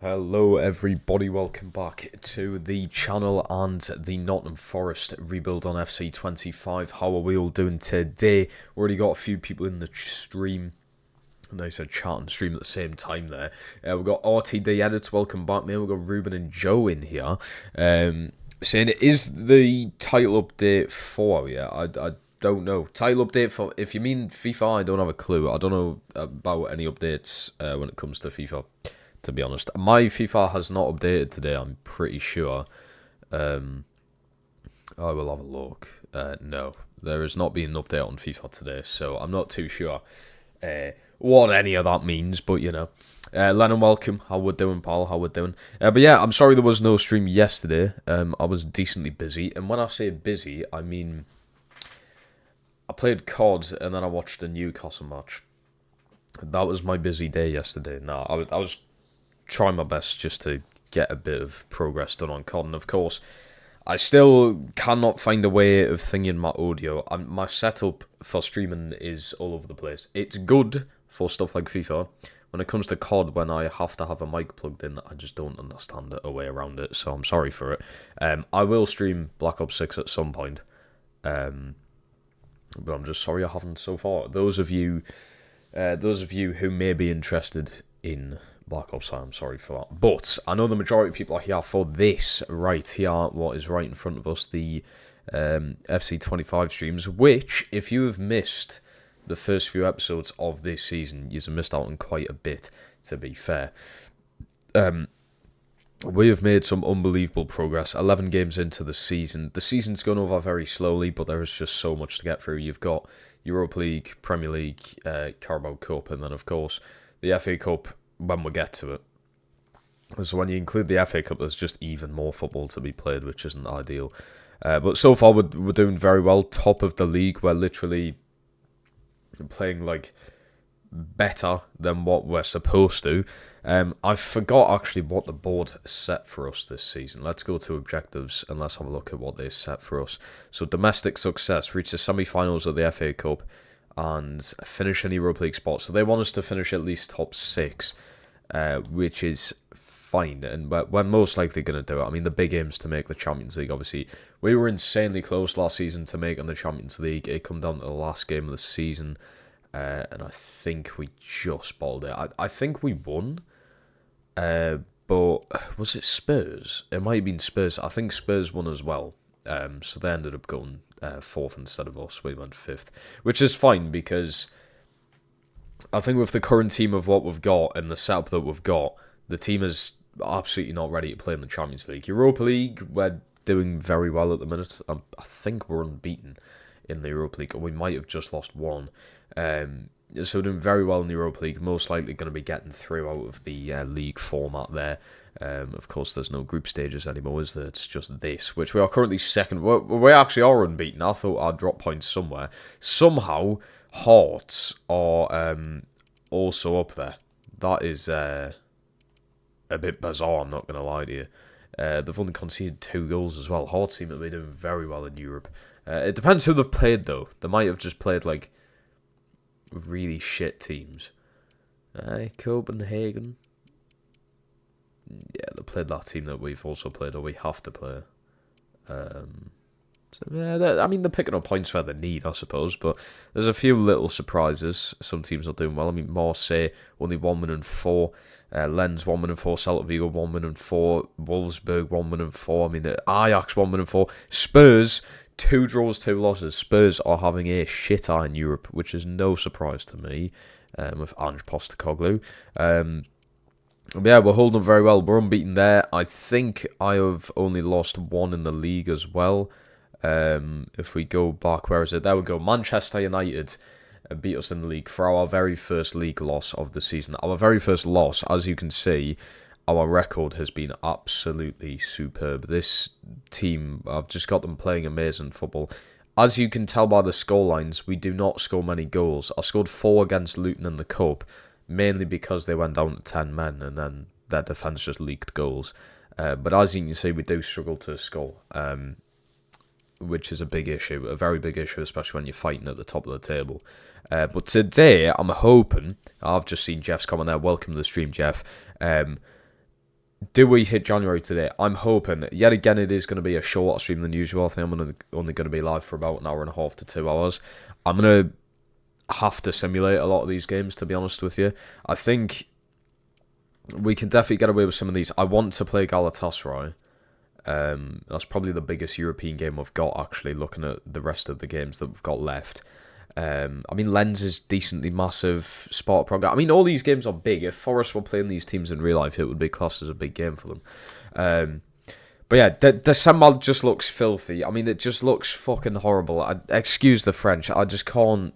Hello everybody, welcome back to the channel and the Nottingham Forest rebuild on FC25. How are we all doing today? Already got a few people in the stream. Nice chat and stream at the same time there. We've got RTD Edits, welcome back mate. We've got Ruben and Joe in here. Saying it is the title update for you. I don't know. Title update for, if you mean FIFA, I don't have a clue. I don't know about any updates when it comes to FIFA, to be honest. My FIFA has not updated today, I'm pretty sure. I will have a look. No, there has not been an update on FIFA today, so I'm not too sure what any of that means, but you know. Lennon, welcome. How we doing, pal? How we doing? But yeah, I'm sorry there was no stream yesterday. I was decently busy, and when I say busy, I mean I played COD and then I watched a Newcastle match. That was my busy day yesterday. No, I was trying my best just to get a bit of progress done on COD, and of course, I still cannot find a way of thinking my audio. My setup for streaming is all over the place. It's good for stuff like FIFA. When it comes to COD, when I have to have a mic plugged in, I just don't understand a way around it, so I'm sorry for it. I will stream Black Ops 6 at some point, but I'm just sorry I haven't so far. Those of you who may be interested in Black Ops, I'm sorry for that. But I know the majority of people are here for this right here, what is right in front of us, the FC25 streams, which, if you have missed the first few episodes of this season, you've missed out on quite a bit, to be fair. We have made some unbelievable progress. 11 games into the season. The season's gone over very slowly, but there is just so much to get through. You've got Europa League, Premier League, Carabao Cup, and then, of course, the FA Cup when we get to it. So when you include the FA Cup, there's just even more football to be played, which isn't ideal. But so far, we're doing very well. Top of the league. We're literally playing, like, better than what we're supposed to. I forgot actually what the board set for us this season. Let's go to objectives and let's have a look at what they set for us. So domestic success, reach the semi-finals of the FA Cup and finish in Europa League spot. So they want us to finish at least top 6, which is fine, and we're most likely going to do it. I mean, the big aim is to make the Champions League, obviously. We were insanely close last season to making the Champions League. It come down to the last game of the season, and I think we just balled it. I think we won, but was it Spurs? It might have been Spurs. I think Spurs won as well. So they ended up going 4th instead of us. We went 5th, which is fine because I think with the current team of what we've got and the setup that we've got, the team is absolutely not ready to play in the Champions League. Europa League, we're doing very well at the minute. I think we're unbeaten in the Europa League, or we might have just lost one. So we're doing very well in the Europa League, most likely going to be getting through out of the league format there. Of course, there's no group stages anymore, is there? It's just this, which we are currently second. We actually are unbeaten. I thought I'd drop points somewhere. Somehow, Hearts are also up there. That is a bit bizarre, I'm not going to lie to you. They've only conceded 2 goals as well. Hearts seem to be doing very well in Europe. It depends who they've played, though. They might have just played, like, really shit teams. Copenhagen. Yeah, they played that team that we've also played, or we have to play. So yeah, I mean, they're picking up points where they need, I suppose, but there's a few little surprises. Some teams are doing well. I mean, Marseille, only 1-4. Lens, 1-4. Celta Vigo, 1-4. Wolfsburg, 1-4. I mean, the Ajax, 1-4. Spurs, 2 draws, 2 losses. Spurs are having a shit eye in Europe, which is no surprise to me, with Ange Postecoglou. Yeah, we're holding up very well. We're unbeaten there. I think I have only lost 1 in the league as well. If we go back, where is it? There we go. Manchester United beat us in the league for our very first league loss of the season. Our very first loss, as you can see, our record has been absolutely superb. This team, I've just got them playing amazing football. As you can tell by the scorelines, we do not score many goals. I scored 4 against Luton in the Cup, mainly because they went down to 10 men and then their defence just leaked goals. But as you can see, we do struggle to score, which is a big issue, a very big issue, especially when you're fighting at the top of the table. But today, I'm hoping, I've just seen Jeff's comment there, welcome to the stream, Jeff. do we hit January today? I'm hoping. Yet again, it is going to be a shorter stream than usual. I think I'm only going to be live for about an hour and a half to 2 hours. I'm going to have to simulate a lot of these games, to be honest with you. I think we can definitely get away with some of these. I want to play Galatasaray. That's probably the biggest European game we've got, actually, looking at the rest of the games that we've got left. I mean, Lens is decently massive. Sparta Prague. I mean, all these games are big. If Forest were playing these teams in real life, it would be classed as a big game for them. But yeah, the Sambal just looks filthy. I mean, it just looks fucking horrible. Excuse the French. I just can't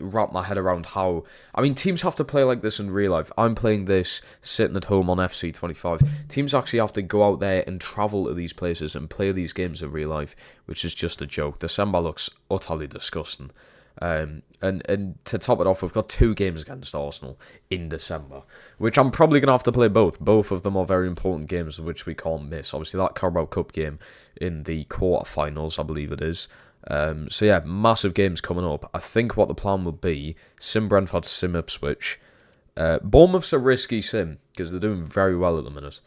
wrap my head around how... I mean, teams have to play like this in real life. I'm playing this sitting at home on FC25. Teams actually have to go out there and travel to these places and play these games in real life, which is just a joke. The Samba looks utterly disgusting. And to top it off, we've got 2 games against Arsenal in December, which I'm probably going to have to play both. Both of them are very important games, which we can't miss. Obviously, that Carabao Cup game in the quarterfinals, I believe it is. So yeah, massive games coming up. I think what the plan will be, sim Brentford, sim Ipswich. Bournemouth's a risky sim, because they're doing very well at the minute.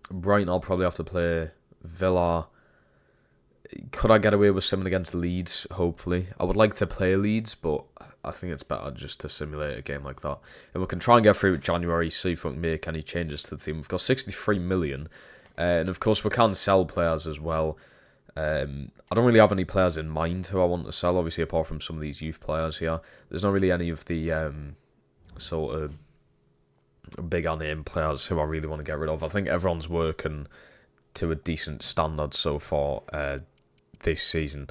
Brighton, I'll probably have to play. Villa... Could I get away with simming against Leeds? Hopefully. I would like to play Leeds, but I think it's better just to simulate a game like that. And we can try and get through January, see if we can make any changes to the team. We've got 63 million. And of course, we can sell players as well. I don't really have any players in mind who I want to sell, obviously, apart from some of these youth players here. There's not really any of the sort of bigger name players who I really want to get rid of. I think everyone's working to a decent standard so far this season.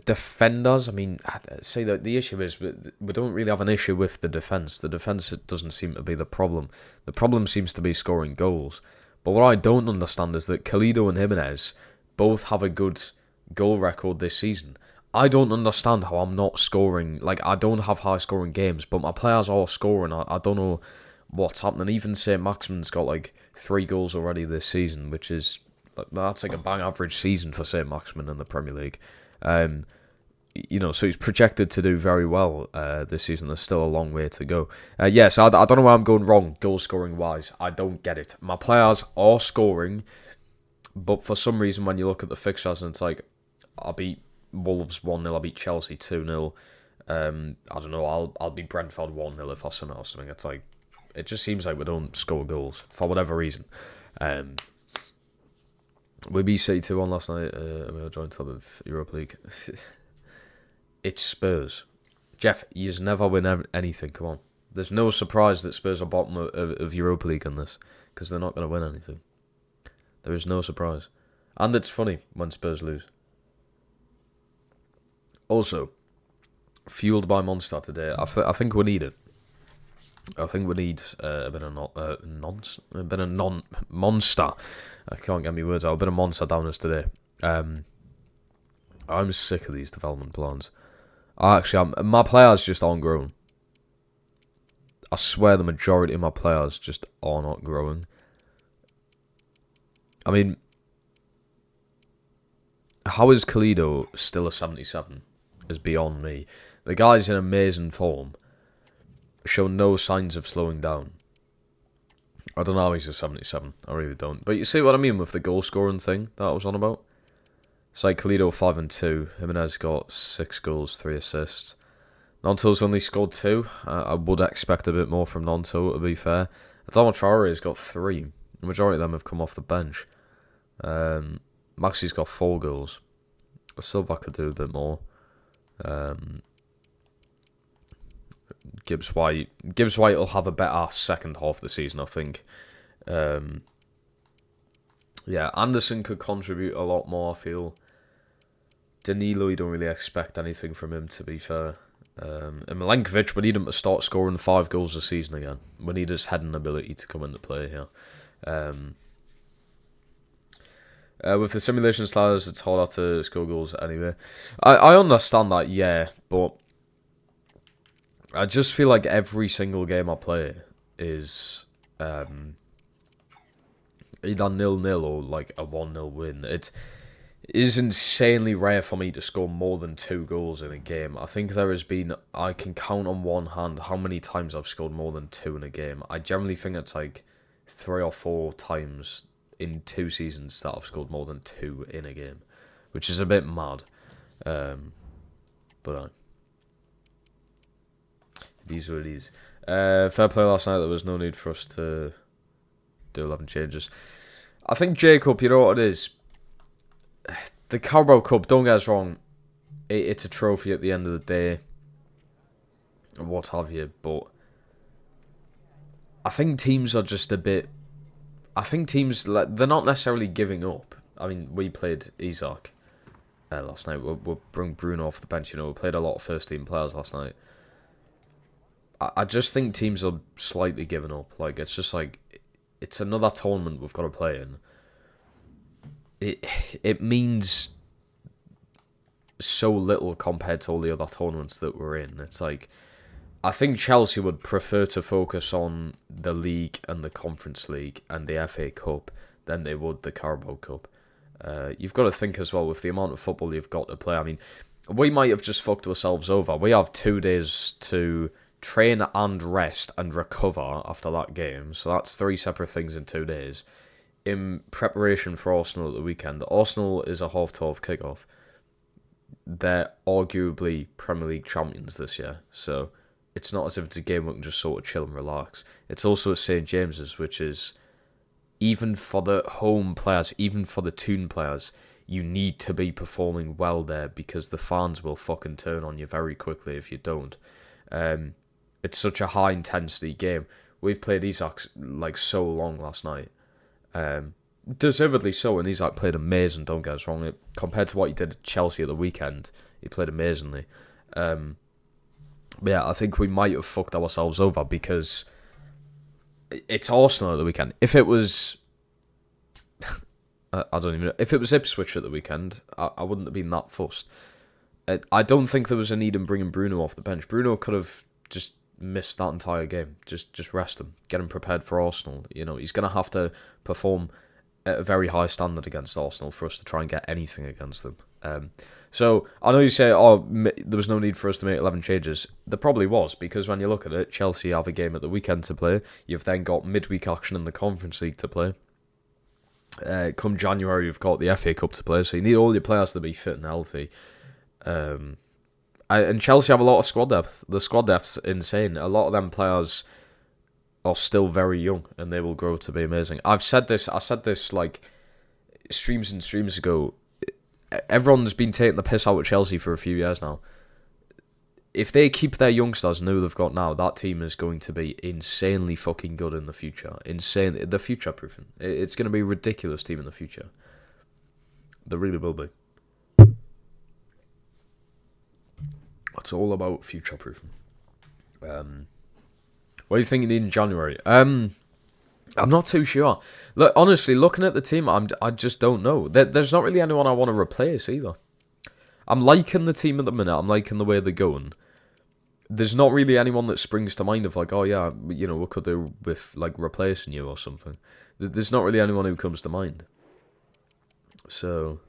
Defenders, I mean, say that the issue is we don't really have an issue with the defence. The defence doesn't seem to be the problem. The problem seems to be scoring goals. But what I don't understand is that Kalido and Jimenez both have a good goal record this season. I don't understand how I'm not scoring. Like, I don't have high scoring games, but my players are scoring. I don't know what's happening. Even St. Maximin's got like 3 goals already this season, which is... That's like a bang average season for St. Maximin in the Premier League. You know, so he's projected to do very well this season. There's still a long way to go. Yes, I don't know where I'm going wrong, goal scoring wise. I don't get it. My players are scoring, but for some reason, when you look at the fixtures, and it's like, I beat Wolves 1-0, I beat Chelsea 2-0. I don't know, I'll beat Brentford 1-0 if I somehow something. It's like, it just seems like we don't score goals for whatever reason. We beat City 2-1 last night, and we were joined top of Europa League. It's Spurs. Jeff, you just never win anything, come on. There's no surprise that Spurs are bottom of Europa League in this, because they're not going to win anything. There is no surprise. And it's funny when Spurs lose. Also, fueled by Monster today, I think we need it. I think we need a bit of monster. I can't get my words out. A bit of monster down us today. I'm sick of these development plans. My players just aren't growing. I swear the majority of my players just are not growing. I mean, how is Kalido still a 77? Is beyond me. The guy's in amazing form. Show no signs of slowing down. I don't know how he's a 77. I really don't. But you see what I mean with the goal scoring thing that I was on about? It's like Kalido 5 and 2. Jimenez got 6 goals, 3 assists. Nonto's only scored 2. I would expect a bit more from Nonto, to be fair. Adama Traore's got 3. The majority of them have come off the bench. Maxi's got 4 goals. Silva could do a bit more. Gibbs White will have a better second half of the season, I think. Yeah, Anderson could contribute a lot more, I feel. Danilo, you don't really expect anything from him, to be fair. And Milenkovic, we need him to start scoring 5 goals a season again. We need his heading ability to come into play here. With the simulation styles, it's harder to score goals anyway. I understand that, yeah, but I just feel like every single game I play is either 0-0 or like a 1-0 win. It is insanely rare for me to score more than 2 goals in a game. I think there has been, I can count on one hand how many times I've scored more than 2 in a game. I generally think it's like 3 or 4 times in 2 seasons that I've scored more than 2 in a game, which is a bit mad. But it is what it is. Fair play last night. There was no need for us to do 11 changes. I think Jacob, you know what it is? The Carabao Cup, don't get us wrong, it's a trophy at the end of the day, what have you, but I think teams are just a bit... I think teams, they're not necessarily giving up. I mean, we played Isaac last night. We'll bring Bruno off the bench, you know. We played a lot of first-team players last night. I just think teams are slightly giving up. Like, it's just like, it's another tournament we've got to play in. It means so little compared to all the other tournaments that we're in. It's like, I think Chelsea would prefer to focus on the league and the Conference League and the FA Cup than they would the Carabao Cup. You've got to think as well, with the amount of football you've got to play. I mean, we might have just fucked ourselves over. We have 2 days to train and rest and recover after that game. So that's 3 separate things in 2 days. In preparation for Arsenal at the weekend. Arsenal is a 12:30 kickoff. They're arguably Premier League champions this year. So it's not as if it's a game we can just sort of chill and relax. It's also at St James's, which is, even for the home players, even for the Toon players, you need to be performing well there because the fans will fucking turn on you very quickly if you don't. It's such a high intensity game. We've played Isaac like so long last night. Deservedly so, and Isaac played amazing, don't get us wrong. Compared to what he did at Chelsea at the weekend, he played amazingly. But yeah, I think we might have fucked ourselves over because it's Arsenal at the weekend. If it was... I don't even know. If it was Ipswich at the weekend, I wouldn't have been that fussed. I don't think there was a need in bringing Bruno off the bench. Bruno could have just missed that entire game. Just rest him. Get him prepared for Arsenal. You know, he's going to have to perform at a very high standard against Arsenal for us to try and get anything against them. So, I know you say, there was no need for us to make 11 changes. There probably was, because when you look at it, Chelsea have a game at the weekend to play. You've then got midweek action in the Conference League to play. Come January, you've got the FA Cup to play, so you need all your players to be fit and healthy. And Chelsea have a lot of squad depth. The squad depth's insane. A lot of them players are still very young, and they will grow to be amazing. I said this like streams and streams ago. Everyone's been taking the piss out of Chelsea for a few years now. If they keep their youngsters and who they've got now, that team is going to be insanely fucking good in the future. Insane. The future-proofing. It's going to be a ridiculous team in the future. They really will be. It's all about future-proofing. What do you think you need in January? I'm not too sure. Look, honestly, looking at the team, I just don't know. There's not really anyone I want to replace either. I'm liking the team at the minute. I'm liking the way they're going. There's not really anyone that springs to mind of like, oh yeah, you know, what could do with like replacing you or something. There's not really anyone who comes to mind. So,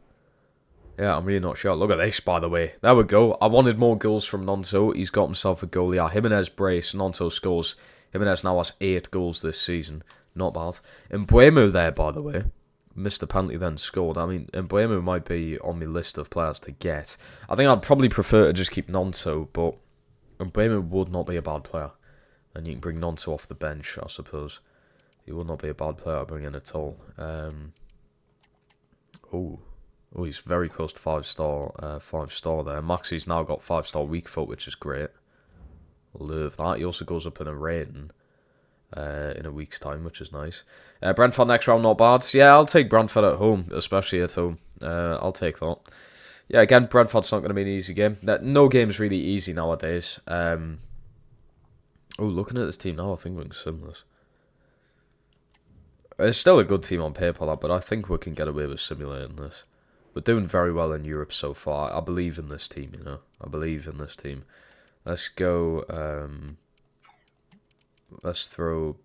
yeah, I'm really not sure. Look at this, by the way. There we go. I wanted more goals from Nonto. He's got himself a goal. Yeah, Jimenez brace. Nonto scores. Jimenez now has 8 goals this season. Not bad. And Mbuemo there, by the way. Missed the penalty, then scored. I mean, Mbuemo might be on my list of players to get. I think I'd probably prefer to just keep Nonto, but Mbuemo would not be a bad player. And you can bring Nonto off the bench, I suppose. He would not be a bad player to bring in at all. Oh, he's very close to 5-star there. Maxi's now got 5-star weak foot, which is great. Love that. He also goes up in a rating in a week's time, which is nice. Brentford next round, not bad. So, yeah, I'll take Brentford at home, especially at home. I'll take that. Yeah, again, Brentford's not going to be an easy game. No game's really easy nowadays. Looking at this team now, I think we're similar. It's still a good team on paper, but I think we can get away with simulating this. We're doing very well in Europe so far. I believe in this team, you know. I believe in this team. Let's go... let's throw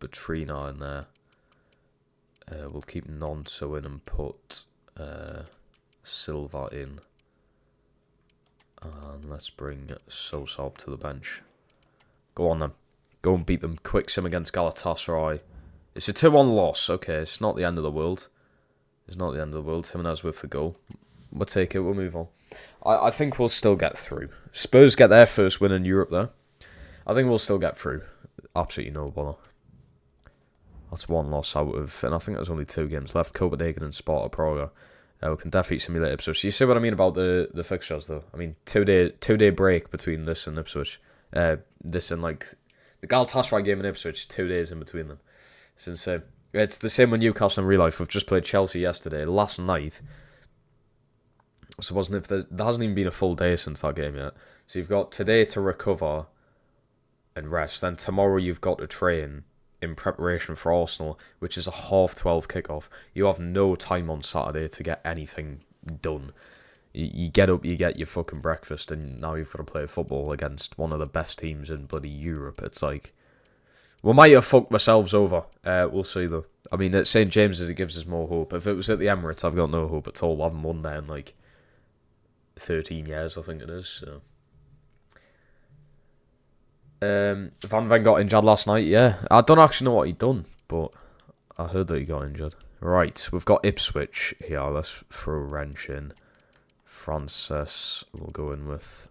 Batrina in there. We'll keep Nonso in and put Silva in. And let's bring Sosa up to the bench. Go on then. Go and beat them. Quick sim against Galatasaray. It's a 2-1 loss. Okay, it's not the end of the world. It's not the end of the world. Jimenez with the goal. We'll take it. We'll move on. I think we'll still get through. Spurs get their first win in Europe there. I think we'll still get through. Absolutely no bother. That's one loss out of... And I think there's only 2 games left. Copenhagen and Sparta Praga. We can definitely simulate Ipswich. You see what I mean about the fixtures, though? I mean, two-day break between this and Ipswich. This and, like... The Galatasaray game and Ipswich, 2 days in between them. It's insane. It's the same with Newcastle in real life. We've just played Chelsea yesterday. Last night... So wasn't if there hasn't even been a full day since that game yet. So you've got today to recover and rest. Then tomorrow you've got to train in preparation for Arsenal, which is a 12:30 kickoff. You have no time on Saturday to get anything done. You get up, you get your fucking breakfast, and now you've got to play football against one of the best teams in bloody Europe. It's like, we might have fucked ourselves over. We'll see though. I mean, at St James's it gives us more hope. If it was at the Emirates, I've got no hope at all. We haven't won there in like 13 years, I think it is. So. Van Ven got injured last night, yeah. I don't actually know what he'd done, but I heard that he got injured. Right, we've got Ipswich here. Let's throw a wrench in. Francis, we'll go in with...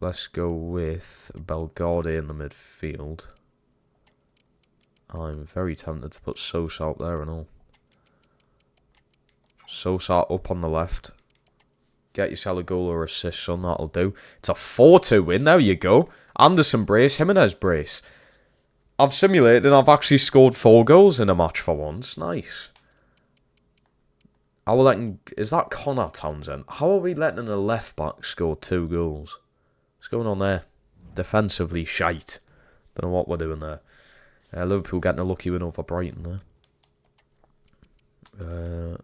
let's go with Belgade in the midfield. I'm very tempted to put Sosa out there and all. Sosa up on the left. Get yourself a goal or assist, son. That'll do. It's a 4-2 win. There you go. Anderson brace, Jimenez brace. I've simulated and I've actually scored 4 goals in a match for once. Nice. How are letting... Is that Connor Townsend? How are we letting a left back score 2 goals? What's going on there? Defensively shite. Don't know what we're doing there. Liverpool getting a lucky win over Brighton there.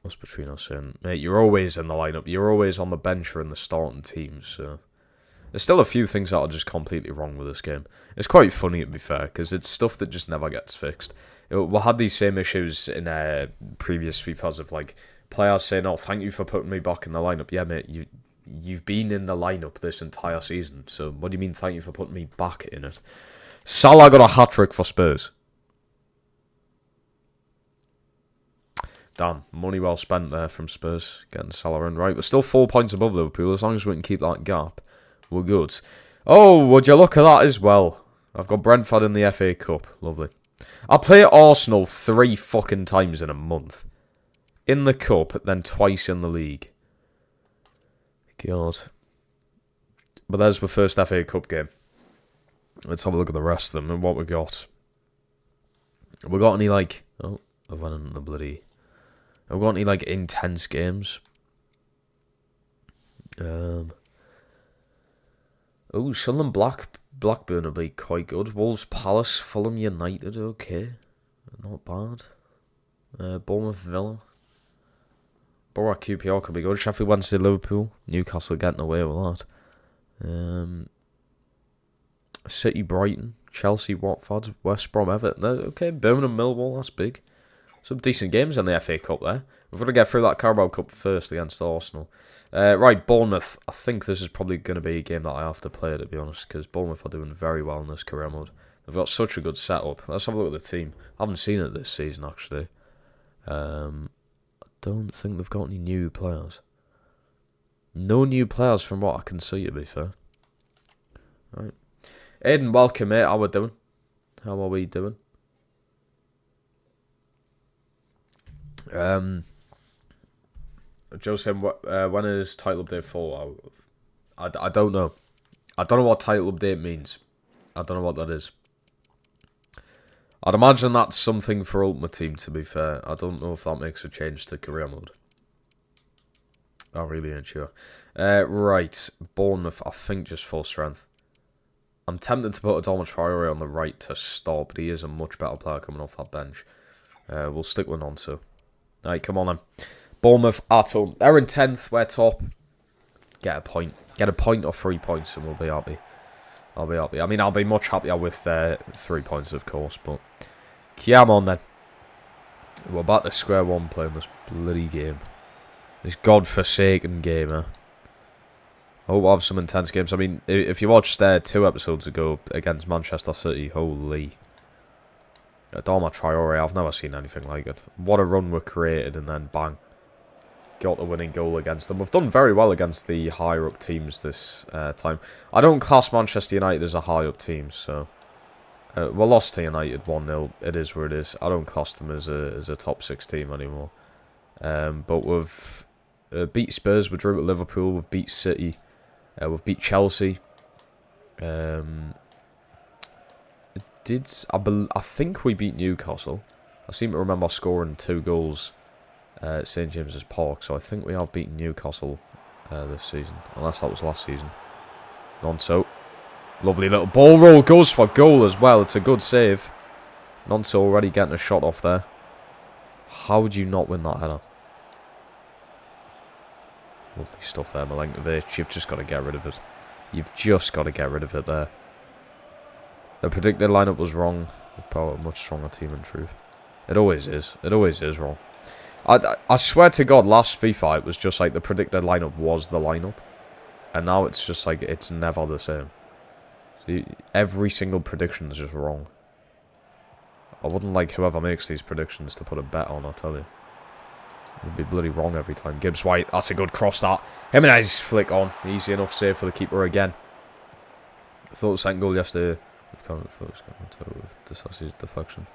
What's Petrino saying? Mate, you're always in the lineup. You're always on the bench or in the starting team. So there's still a few things that are just completely wrong with this game. It's quite funny, to be fair, because it's stuff that just never gets fixed. We had these same issues in previous FIFAs of like players saying, "Oh, thank you for putting me back in the lineup." Yeah, mate, you've been in the lineup this entire season. So what do you mean, thank you for putting me back in it? Salah got a hat-trick for Spurs. Damn, money well spent there from Spurs, getting Salah in. Right, we're still 4 points above Liverpool. As long as we can keep that gap, we're good. Oh, would you look at that as well? I've got Brentford in the FA Cup. Lovely. I play Arsenal 3 fucking times in a month. In the Cup, then twice in the league. God. But there's the first FA Cup game. Let's have a look at the rest of them and what we got. Have we got any, like... Oh, I went in the bloody... Have we got any, like, intense games? Oh, Sunderland Blackburn will be quite good. Wolves Palace, Fulham United, okay. Not bad. Bournemouth Villa. Borough QPR could be good. Sheffield Wednesday Liverpool. Newcastle getting away with that. City Brighton. Chelsea Watford. West Brom Everton. Okay, Birmingham Millwall, that's big. Some decent games in the FA Cup there. We've got to get through that Carabao Cup first against Arsenal. Right, Bournemouth. I think this is probably going to be a game that I have to play, to be honest, because Bournemouth are doing very well in this career mode. They've got such a good setup. Let's have a look at the team. I haven't seen it this season, actually. I don't think they've got any new players. No new players from what I can see, to be fair. Right. Aiden, welcome, mate. How we doing? How are we doing? Joe said, when is title update 4? I don't know. I don't know what title update means. I don't know what that is. I'd imagine that's something for Ultimate Team, to be fair. I don't know if that makes a change to career mode. I really ain't sure. Right, Bournemouth, I think just full strength. I'm tempted to put Adama Traore on the right to start, but he is a much better player coming off that bench. We'll stick with Nonso. Alright, come on then. Bournemouth at home. They're in 10th, we're top. Get a point. Get a point or 3 points and we'll be happy. I'll be happy. I mean, I'll be much happier with 3 points, of course, but... Come on then. We're back to square one playing this bloody game. This godforsaken game, eh? I hope we'll have some intense games. I mean, if you watched 2 episodes ago against Manchester City, holy... Adama Traore, I've never seen anything like it. What a run we created and then bang. Got the winning goal against them. We've done very well against the higher up teams this time. I don't class Manchester United as a high up team, so... we lost to United 1-0. It is where it is. I don't class them as a top 6 team anymore. But we've beat Spurs, we've drew at Liverpool, we've beat City, we've beat Chelsea. I think we beat Newcastle. I seem to remember scoring 2 goals at St James's Park, so I think we have beaten Newcastle this season, unless that was last season. Nonso. Lovely little ball roll, goes for goal as well. It's a good save. Nonso already getting a shot off there. How would you not win that header? Lovely stuff there, Milenkovic. You've just got to get rid of it. You've just got to get rid of it there. The predicted lineup was wrong. We've probably a much stronger team in truth. It always is. It always is wrong. I swear to God, last FIFA it was just like the predicted lineup was the lineup. And now it's just like it's never the same. So every single prediction is just wrong. I wouldn't like whoever makes these predictions to put a bet on, I tell you. It'd be bloody wrong every time. Gibbs White, that's a good cross that. Jimenez flick on. Easy enough save for the keeper again. I thought the second goal yesterday. I thought it was going to decisive deflection.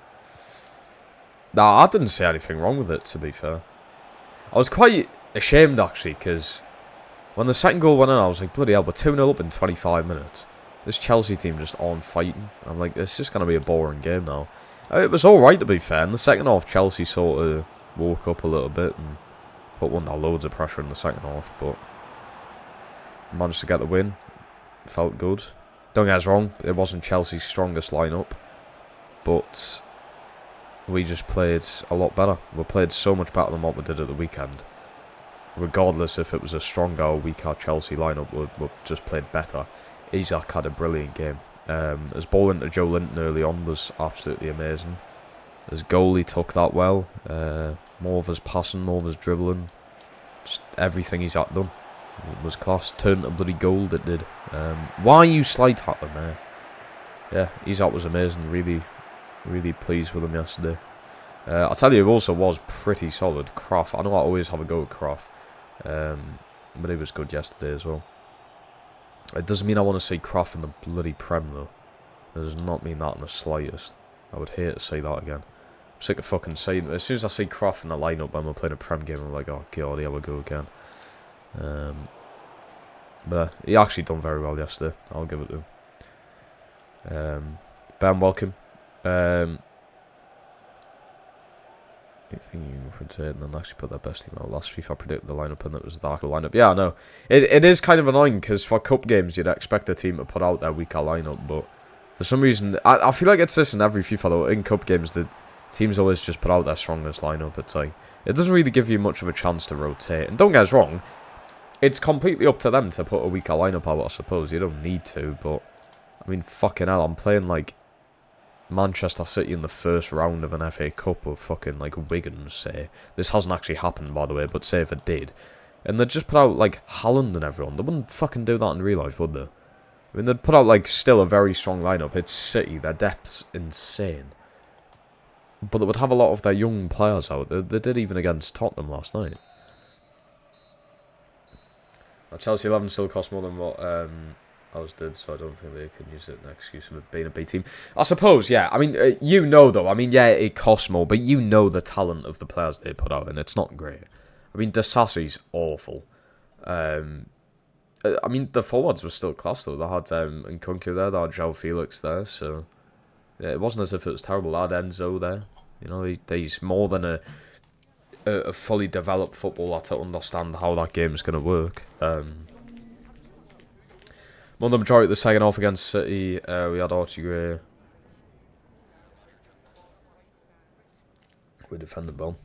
Nah, I didn't see anything wrong with it, to be fair. I was quite ashamed, actually, because when the second goal went in, I was like, bloody hell, we're 2-0 up in 25 minutes. This Chelsea team just aren't fighting. I'm like, it's just going to be a boring game now. It was alright, to be fair. In the second half, Chelsea sort of woke up a little bit and put under loads of pressure in the second half, but managed to get the win. Felt good. Don't get us wrong, it wasn't Chelsea's strongest lineup, but we just played a lot better. We played so much better than what we did at the weekend. Regardless if it was a stronger or weaker Chelsea lineup, we just played better. Isak had a brilliant game. His ball into Joe Linton early on was absolutely amazing. His goal, he took that well. More of his passing, more of his dribbling. Just everything he's had done. It was class. Turned to bloody gold, it did. Why are you slide tackling there? Yeah, Isak was amazing. Really, really pleased with him yesterday. I'll tell you, it also was pretty solid. Kraft. I know I always have a go at Kraft. But he was good yesterday as well. It doesn't mean I want to see Kraft in the bloody Prem, though. It does not mean that in the slightest. I would hate to see that again. I'm sick of fucking saying it. As soon as I see Kraft in the lineup when we're playing a Prem game, I'm like, oh god, here we go again. But he actually done very well yesterday. I'll give it to him. Ben, welcome. You think you can print it and then actually put their best team out. Last FIFA I predicted the lineup and it was the actual lineup. Yeah, I know. It is kind of annoying because for cup games you'd expect the team to put out their weaker lineup, but for some reason I feel like it's this in every FIFA though. In cup games the teams always just put out their strongest lineup. It's like it doesn't really give you much of a chance to rotate. And don't get us wrong, it's completely up to them to put a weaker lineup out, I suppose. You don't need to, but I mean fucking hell, I'm playing like Manchester City in the first round of an FA Cup of fucking like Wigan, say. This hasn't actually happened, by the way, but say if it did. And they'd just put out like Haaland and everyone. They wouldn't fucking do that in real life, would they? I mean, they'd put out like still a very strong lineup. It's City, their depth's insane. But they would have a lot of their young players out. They did even against Tottenham last night. Chelsea 11 still cost more than what ours did, so I don't think they can use it as an excuse of being a B team. I suppose, yeah. I mean, you know, though. I mean, yeah, it costs more, but you know the talent of the players they put out, and it's not great. I mean, Desassi's awful. I mean, the forwards were still class, though. They had Nkunku there, they had João Felix there, so yeah, it wasn't as if it was terrible. They had Enzo there. You know, he's more than a fully developed footballer to understand how that game's going to work. Won the majority of the second half against City. We had Archie Gray. We defended well.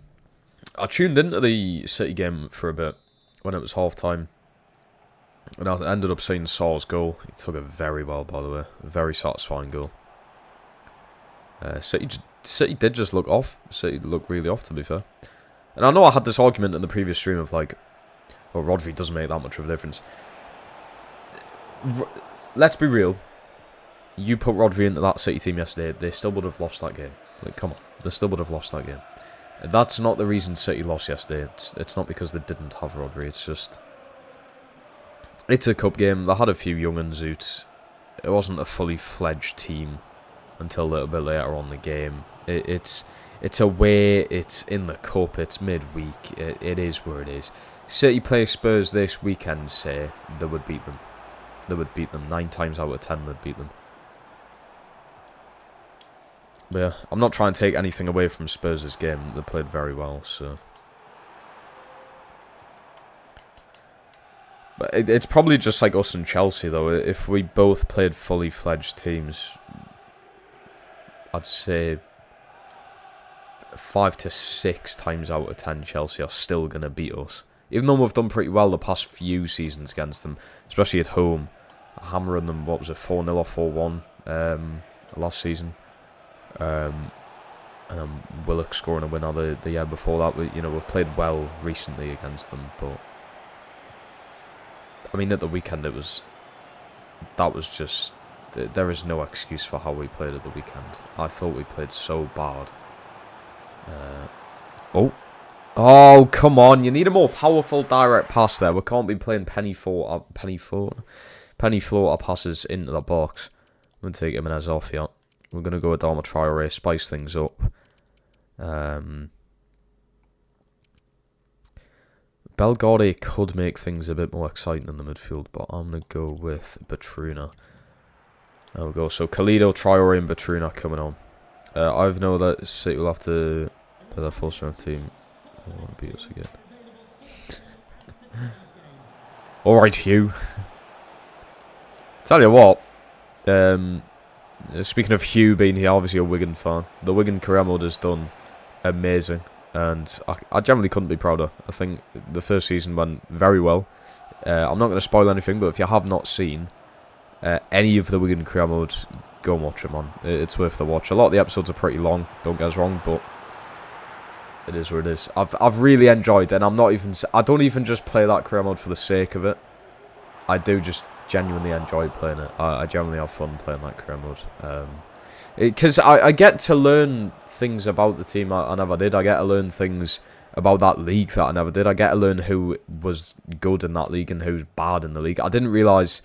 I tuned into the City game for a bit when it was half time. And I ended up seeing Saul's goal. He took it very well, by the way. A very satisfying goal. City did just look off. City looked really off, to be fair. And I know I had this argument in the previous stream of like, oh, Rodri doesn't make that much of a difference. Let's be real. You put Rodri into that City team yesterday, they still would have lost that game. Like, come on, they still would have lost that game. That's not the reason City lost yesterday. It's not because they didn't have Rodri. It's just, it's a cup game. They had a few young uns out. It wasn't a fully fledged team until a little bit later on the game. It's away. It's in the cup. It's midweek. It is where it is. City play Spurs this weekend. Say they would beat them. They would beat them 9 times out of 10. They'd beat them. But yeah, I'm not trying to take anything away from Spurs' game. They played very well, so. But it's probably just like us and Chelsea, though. If we both played fully fledged teams, I'd say 5 to 6 times out of 10 Chelsea are still going to beat us. Even though we've done pretty well the past few seasons against them, especially at home. Hammering them, what was it, 4-0 or 4-1 last season. And Willock scoring a winner the year before that. We've played well recently against them, but I mean, at the weekend that was just, there is no excuse for how we played at the weekend. I thought we played so bad. Oh, come on! You need a more powerful direct pass there. We can't be playing penny floater passes into the box. I'm gonna take Jimenez off here. We're going to go with Adama Traore, spice things up. Bellegarde could make things a bit more exciting in the midfield, but I'm going to go with Batruna. There we go. So Khalidou, Traore and Batruna coming on. I know that City will have to play their full strength team. They won't beat us again. Alright, Hugh. Tell you what. Speaking of Hugh being here, obviously a Wigan fan, the Wigan career mode has done amazing, and I generally couldn't be prouder. I think the first season went very well. I'm not going to spoil anything, but if you have not seen any of the Wigan career mode, go and watch them on. It's worth the watch. A lot of the episodes are pretty long, don't get us wrong, but it is what it is. I've really enjoyed it, and I don't even just play that career mode for the sake of it. I do just genuinely enjoy playing it. I genuinely have fun playing that career mode. Because I get to learn things about the team I never did. I get to learn things about that league that I never did. I get to learn who was good in that league and who's bad in the league. I didn't realise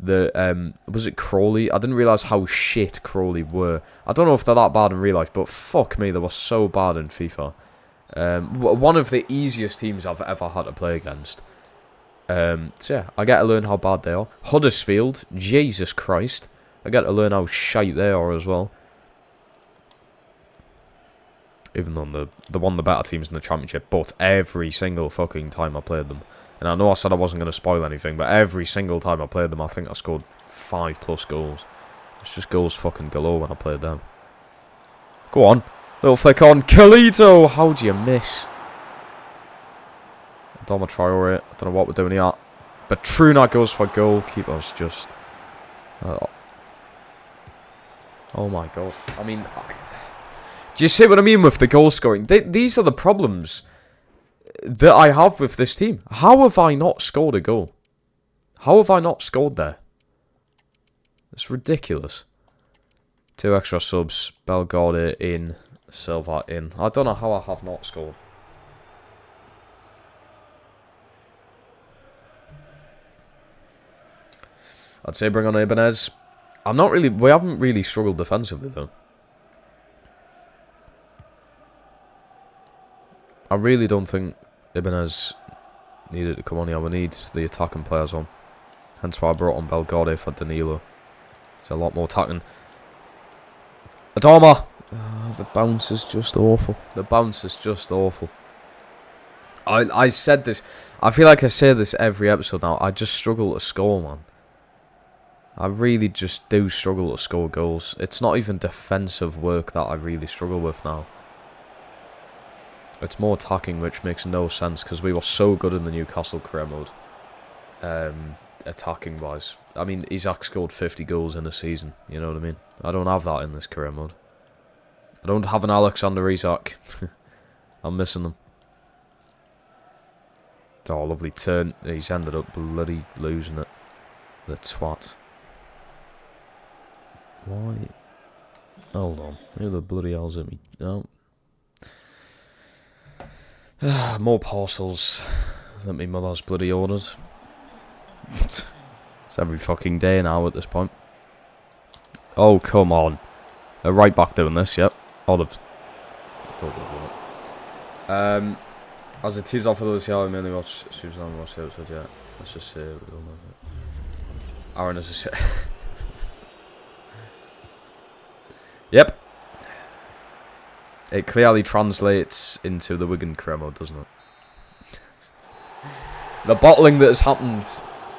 that, was it Crawley? I didn't realise how shit Crawley were. I don't know if they're that bad in real life, but fuck me, they were so bad in FIFA. One of the easiest teams I've ever had to play against. So yeah, I get to learn how bad they are. Huddersfield, Jesus Christ. I get to learn how shite they are as well. Even though they're one of the better teams in the Championship, but every single fucking time I played them. And I know I said I wasn't going to spoil anything, but every single time I played them, I think I scored 5+ goals. It's just goals fucking galore when I played them. Go on. Little flick on. Khalidou! How do you miss? Adama Traore. I don't know what we're doing here. But Batruna goes for goal. Keeper's just... oh my god. I mean... do you see what I mean with the goal scoring? These are the problems that I have with this team. How have I not scored a goal? How have I not scored there? It's ridiculous. 2 extra subs. Bellegarde in. Silva in. I don't know how I have not scored. I'd say bring on Ibanez. We haven't really struggled defensively though. I really don't think Ibanez needed to come on here. We need the attacking players on. Hence why I brought on Bellegarde for Danilo. There's a lot more attacking. Adama! Oh, the bounce is just awful. The bounce is just awful. I said this. I feel like I say this every episode now. I just struggle to score, man. I really just do struggle to score goals. It's not even defensive work that I really struggle with now. It's more attacking, which makes no sense because we were so good in the Newcastle career mode. Attacking wise. I mean, Isaac scored 50 goals in a season. You know what I mean? I don't have that in this career mode. I don't have an Alexander Isak. I'm missing them. Oh, lovely turn. He's ended up bloody losing it. The twat. Why? Hold on. Who the bloody hell's at me? Oh. More parcels that my mother's bloody ordered. It's every fucking day now at this point. Oh, come on. They're right back doing this, yep. I thought they'd won it. As it is off of those, yeah, I mainly watch Susan watch the episode, yeah. Let's just say we all know it. Aaron is a shit. Yep. It clearly translates into the Wigan Cremo, doesn't it? The bottling that has happened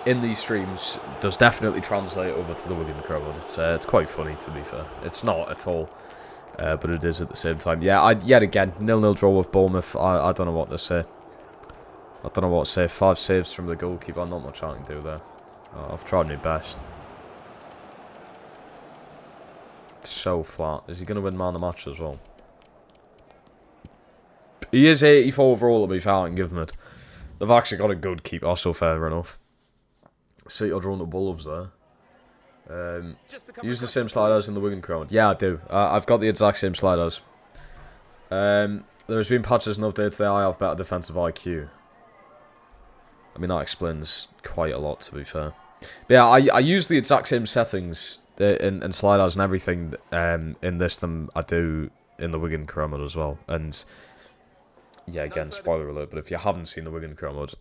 in these streams does definitely translate over to the Wigan Cremo. It's quite funny, to be fair. It's not at all. But it is at the same time. Yeah, yet again, 0-0 draw with Bournemouth. I don't know what to say. I don't know what to say. 5 saves from the goalkeeper. Not much I can do there. I've tried my best. So flat. Is he going to win man of the match as well? He is 84 overall, to be fair, I can give him it. They've actually got a good keeper, so fair enough. See, you're drawing the Wolves there. Use the same sliders in the Wigan Crown. Yeah, I do. I've got the exact same sliders. There's been patches and updates there. I have better defensive IQ. I mean, that explains quite a lot, to be fair. But yeah, I use the exact same settings in sliders and everything in this than I do in the Wigan Crown mode as well. And yeah, again, spoiler alert, but if you haven't seen the Wigan Crown mode,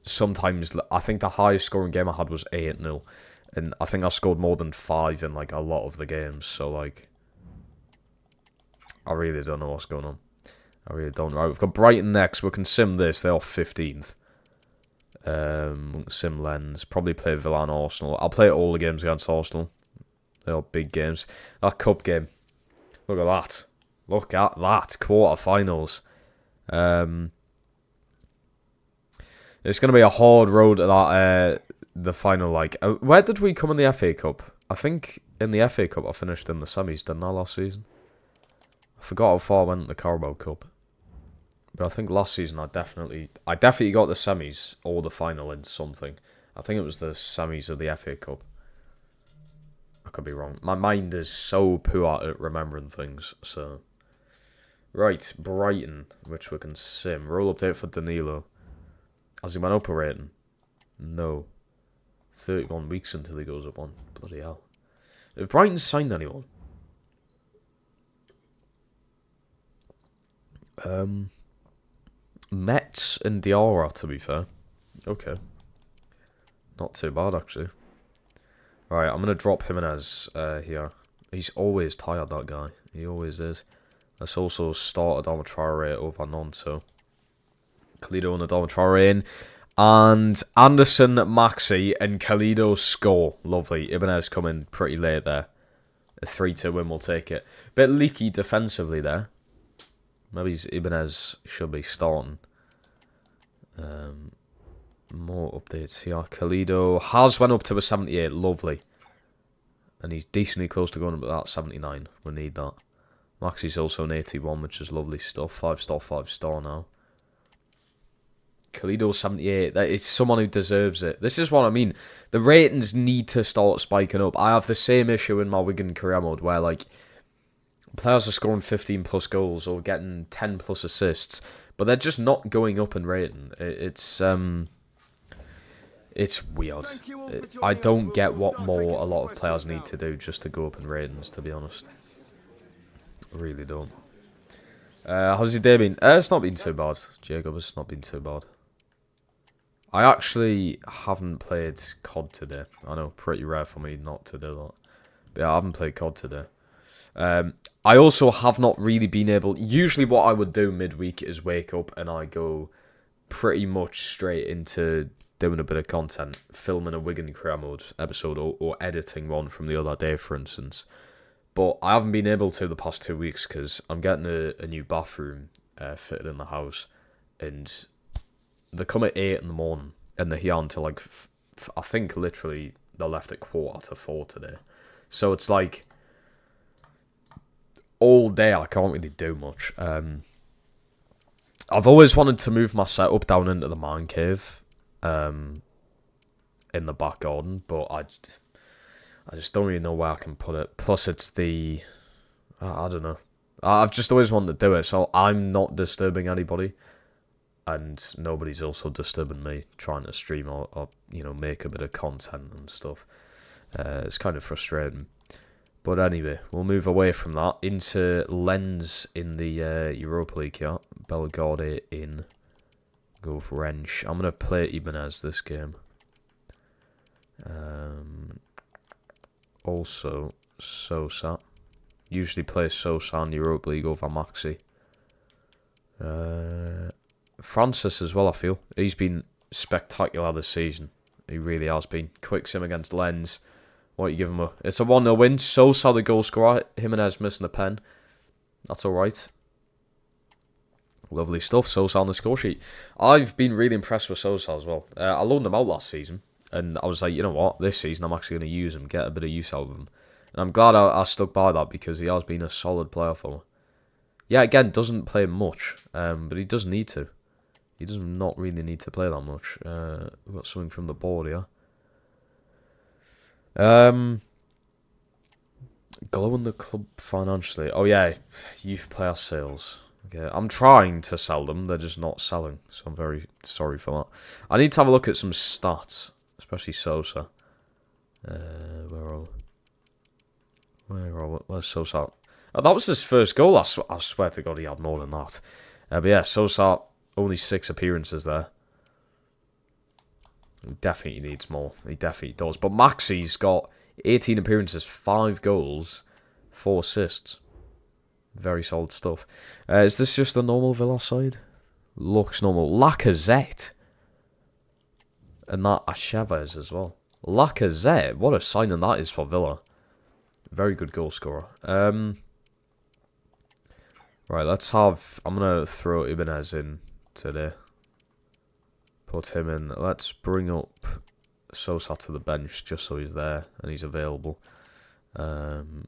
sometimes I think the highest scoring game I had was 8-0. And I think I scored more than 5 in, like, a lot of the games. So, like, I really don't know what's going on. I really don't. Right, we've got Brighton next. We can sim this. They're 15th. Sim Lens. Probably play Villa and Arsenal. I'll play all the games against Arsenal. They're all big games. That cup game. Look at that. Look at that. Quarterfinals. It's going to be a hard road to that... the final, like, where did we come in the FA Cup? I think in the FA Cup I finished in the semis, didn't I, last season? I forgot how far I went in the Carabao Cup. But I think last season I definitely got the semis or the final in something. I think it was the semis of the FA Cup. I could be wrong. My mind is so poor at remembering things, so... Right, Brighton, which we can sim. Roll update for Danilo. Has he went up a rating? No. 31 weeks until he goes up on. Bloody hell. If Brighton signed anyone. Mets and Diarra, to be fair. Okay. Not too bad, actually. Alright, I'm going to drop Jimenez here. He's always tired, that guy. He always is. Let's also start Adama Traore over Nonto. Kalido and Adama Traore in. And Anderson, Maxi, and Kalido score. Lovely. Ibanez coming pretty late there. A 3-2 win, we'll take it. Bit leaky defensively there. Maybe Ibanez should be starting. More updates here. Kalido has went up to a 78. Lovely. And he's decently close to going up to that 79. We need that. Maxi's also an 81, which is lovely stuff. 5-star, 5-star now. Kalido 78. That is someone who deserves it. This is what I mean. The ratings need to start spiking up. I have the same issue in my Wigan career mode where, like, players are scoring 15 plus goals or getting 10 plus assists, but they're just not going up in rating. It's weird. I don't get what more a lot of players need to do just to go up in ratings, to be honest. I really don't. How's your day been? It's not been too bad, Jacob. It's not been too bad. I actually haven't played COD today. I know, pretty rare for me not to do that. But yeah, I haven't played COD today. I also have not really been able... Usually what I would do midweek is wake up and I go pretty much straight into doing a bit of content. Filming a Wigan Career Mode episode or editing one from the other day, for instance. But I haven't been able to the past 2 weeks because I'm getting a new bathroom fitted in the house. And they come at 8 in the morning and they're here until like... I think literally they left at 3:45 today. So it's like... all day, I can't really do much. I've always wanted to move my setup down into the man cave, in the back garden, but I just don't really know where I can put it. Plus, it's the... I don't know. I've just always wanted to do it, so I'm not disturbing anybody. And nobody's also disturbing me trying to stream or make a bit of content and stuff. It's kind of frustrating. But anyway, we'll move away from that into Lens in the Europa League here. Belgrade in Wrench. I'm going to play Ibanez this game. Also, Sosa. Usually play Sosa in the Europa League over Maxi. Francis as well, I feel. He's been spectacular this season. He really has been. Quick sim against Lens. What you give him? It's a 1-0 win. Sosa the goal scorer. Jimenez missing a pen. That's alright. Lovely stuff. Sosa on the score sheet. I've been really impressed with Sosa as well. I loaned him out last season. And I was like, you know what? This season I'm actually going to use him. Get a bit of use out of him. And I'm glad I stuck by that because he has been a solid player for me. Yeah, again, doesn't play much. But he does need to. He does not really need to play that much. We've got something from the board here. Glowing the club financially. Oh yeah, youth player sales. Okay, I'm trying to sell them. They're just not selling. So I'm very sorry for that. I need to have a look at some stats. Especially Sosa. Where's Sosa? Oh, that was his first goal. I swear to God he had more than that. But yeah, Sosa... Only 6 appearances there. He definitely needs more. He definitely does. But Maxi's got 18 appearances, 5 goals, 4 assists. Very solid stuff. Is this just the normal Villa side? Looks normal. Lacazette. And that Chavez as well. Lacazette. What a signing that is for Villa. Very good goal scorer. Right, let's have... I'm going to throw Ibanez in today. Put him in. Let's bring up Sosa to the bench just so he's there and he's available. Can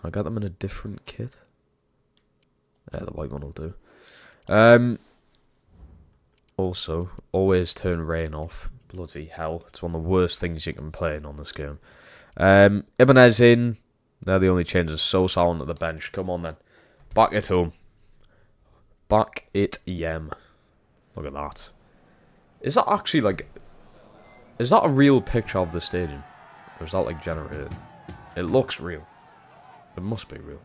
I get them in a different kit? Yeah, the white one will do. Also, always turn rain off. Bloody hell. It's one of the worst things you can play in on this game. Ibanez in. They're the only changes. Sosa onto the bench. Come on then. Back it home. Back it yem. Look at that. Is that actually like... Is that a real picture of the stadium? Or is that like generated? It looks real. It must be real.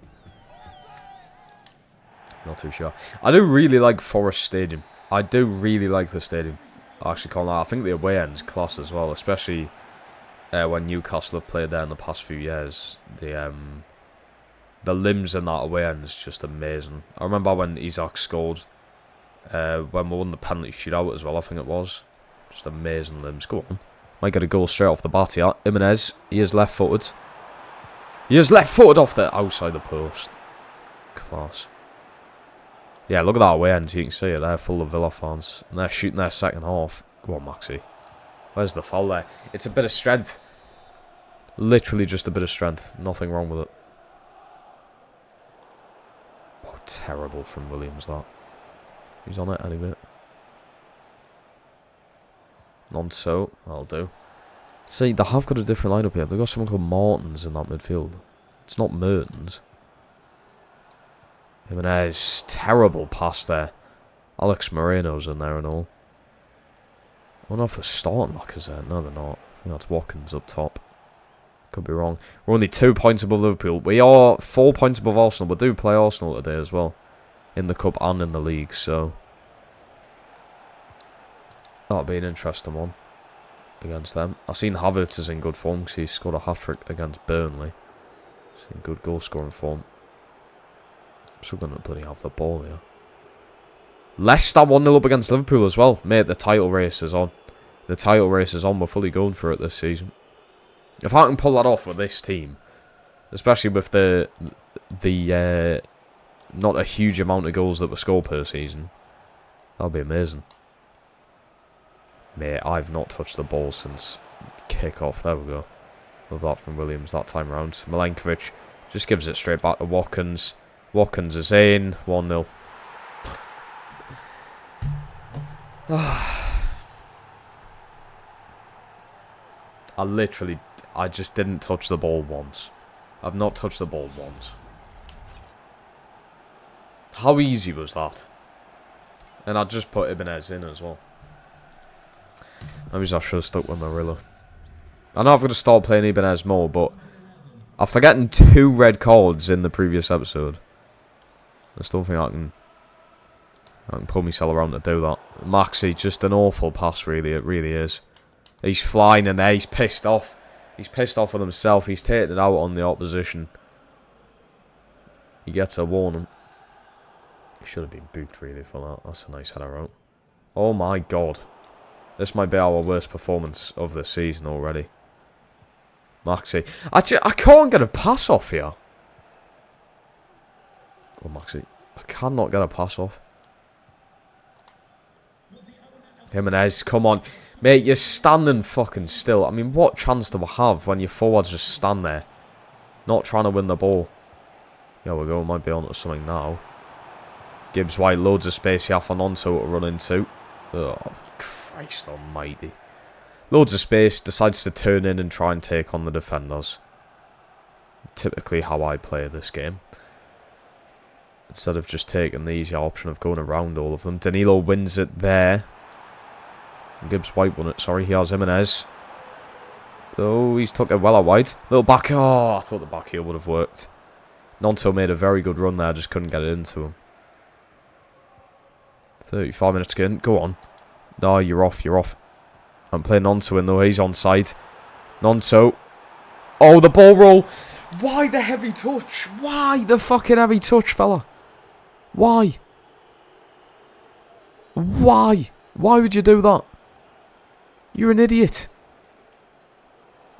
Not too sure. I do really like Forest Stadium. I do really like the stadium. I actually call that. I think the away end's class as well. Especially when Newcastle have played there in the past few years. The limbs in that away end is just amazing. I remember when Isak scored, when we won the penalty shootout as well, I think it was. Just amazing limbs. Go on. Might get a goal straight off the bat here. Jimenez, he is left-footed. He is left-footed off the outside the post. Class. Yeah, look at that away end. You can see it there, full of Villa fans. And they're shooting their second half. Go on, Maxi. Where's the foul there? It's a bit of strength. Literally just a bit of strength. Nothing wrong with it. Oh, terrible from Williams, that. He's on it any bit. Non-so. That'll do. See, they have got a different lineup here. They've got someone called Martins in that midfield. It's not Mertens. Jimenez. Terrible pass there. Alex Moreno's in there and all. I don't know if they're starting Lacazette. No, they're not. I think that's Watkins up top. Could be wrong. We're only 2 points above Liverpool. We are 4 points above Arsenal. We do play Arsenal today as well. In the Cup and in the League, so... That'll be an interesting one. Against them. I've seen Havertz is in good form because he scored a hat-trick against Burnley. He's in good goal-scoring form. I'm still going to bloody have the ball here. Leicester 1-0 up against Liverpool as well. Mate, the title race is on. The title race is on. We're fully going for it this season. If I can pull that off with this team, especially with the not a huge amount of goals that were scored per season, that'll be amazing. Mate, I've not touched the ball since kick-off. There we go. Love that from Williams that time round. Milenkovic Just gives it straight back to Watkins. Watkins is in. 1-0. I just didn't touch the ball once. I've not touched the ball once. How easy was that? And I just put Ibanez in as well. Maybe I should have stuck with Murillo. I know I've got to start playing Ibanez more, but after getting 2 red cards in the previous episode, I still think I can pull myself around to do that. Maxi, just an awful pass, really. It really is. He's flying in there. He's pissed off. He's pissed off with himself. He's taking it out on the opposition. He gets a warning. He should have been booked, really, for that. That's a nice header out. Oh, my God. This might be our worst performance of the season already. Maxi. I can't get a pass off here. Oh, Maxi. I cannot get a pass off. Jimenez, come on. Mate, you're standing fucking still. I mean, what chance do we have when your forwards just stand there? Not trying to win the ball. There we go. Might be on to something now. Gibbs White, loads of space here for Nonto to run into. Oh, Christ almighty. Loads of space. Decides to turn in and try and take on the defenders. Typically how I play this game. Instead of just taking the easy option of going around all of them. Danilo wins it there. Gibbs White won it. Sorry, he has Jimenez. Oh, he's took it well out wide. Little back. Oh, I thought the back heel would have worked. Nonto made a very good run there. Just couldn't get it into him. 35 minutes in. Go on. No, you're off. You're off. I'm playing Nonto in though. He's onside. Nonto. Oh, the ball roll. Why the heavy touch? Why the fucking heavy touch, fella? Why? Why? Why would you do that? You're an idiot.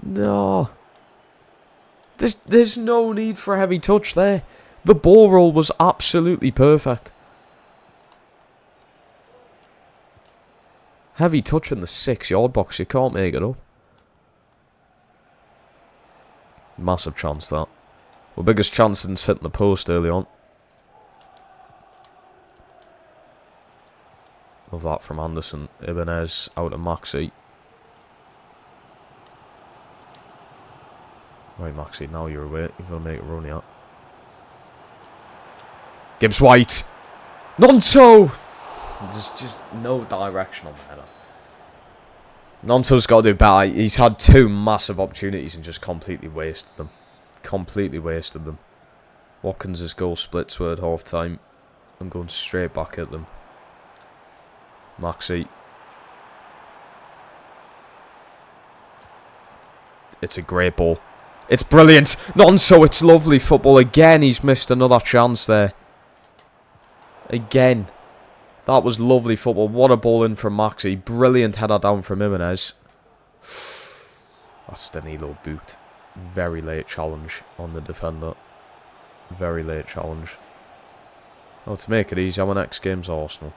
No. There's no need for a heavy touch there. The ball roll was absolutely perfect. Heavy touch in the 6-yard box. You can't make it up. Massive chance, that. Well, biggest chance since hitting the post early on. Love that from Anderson. Ibanez out to Maxi. Right, Maxi, now you're away. You've got to make a run here. Gibbs White. Nonto! There's just no direction on the header. Nonto's got to do better. He's had 2 massive opportunities and just completely wasted them. Completely wasted them. Watkins' goal splits were at half time. I'm going straight back at them. Maxi. It's a great ball. It's brilliant. Nonso, it's lovely football. Again, he's missed another chance there. Again. That was lovely football. What a ball in from Maxi. Brilliant header down from Jimenez. That's Danilo booked. Very late challenge on the defender. Very late challenge. Oh, to make it easy, our next game's Arsenal.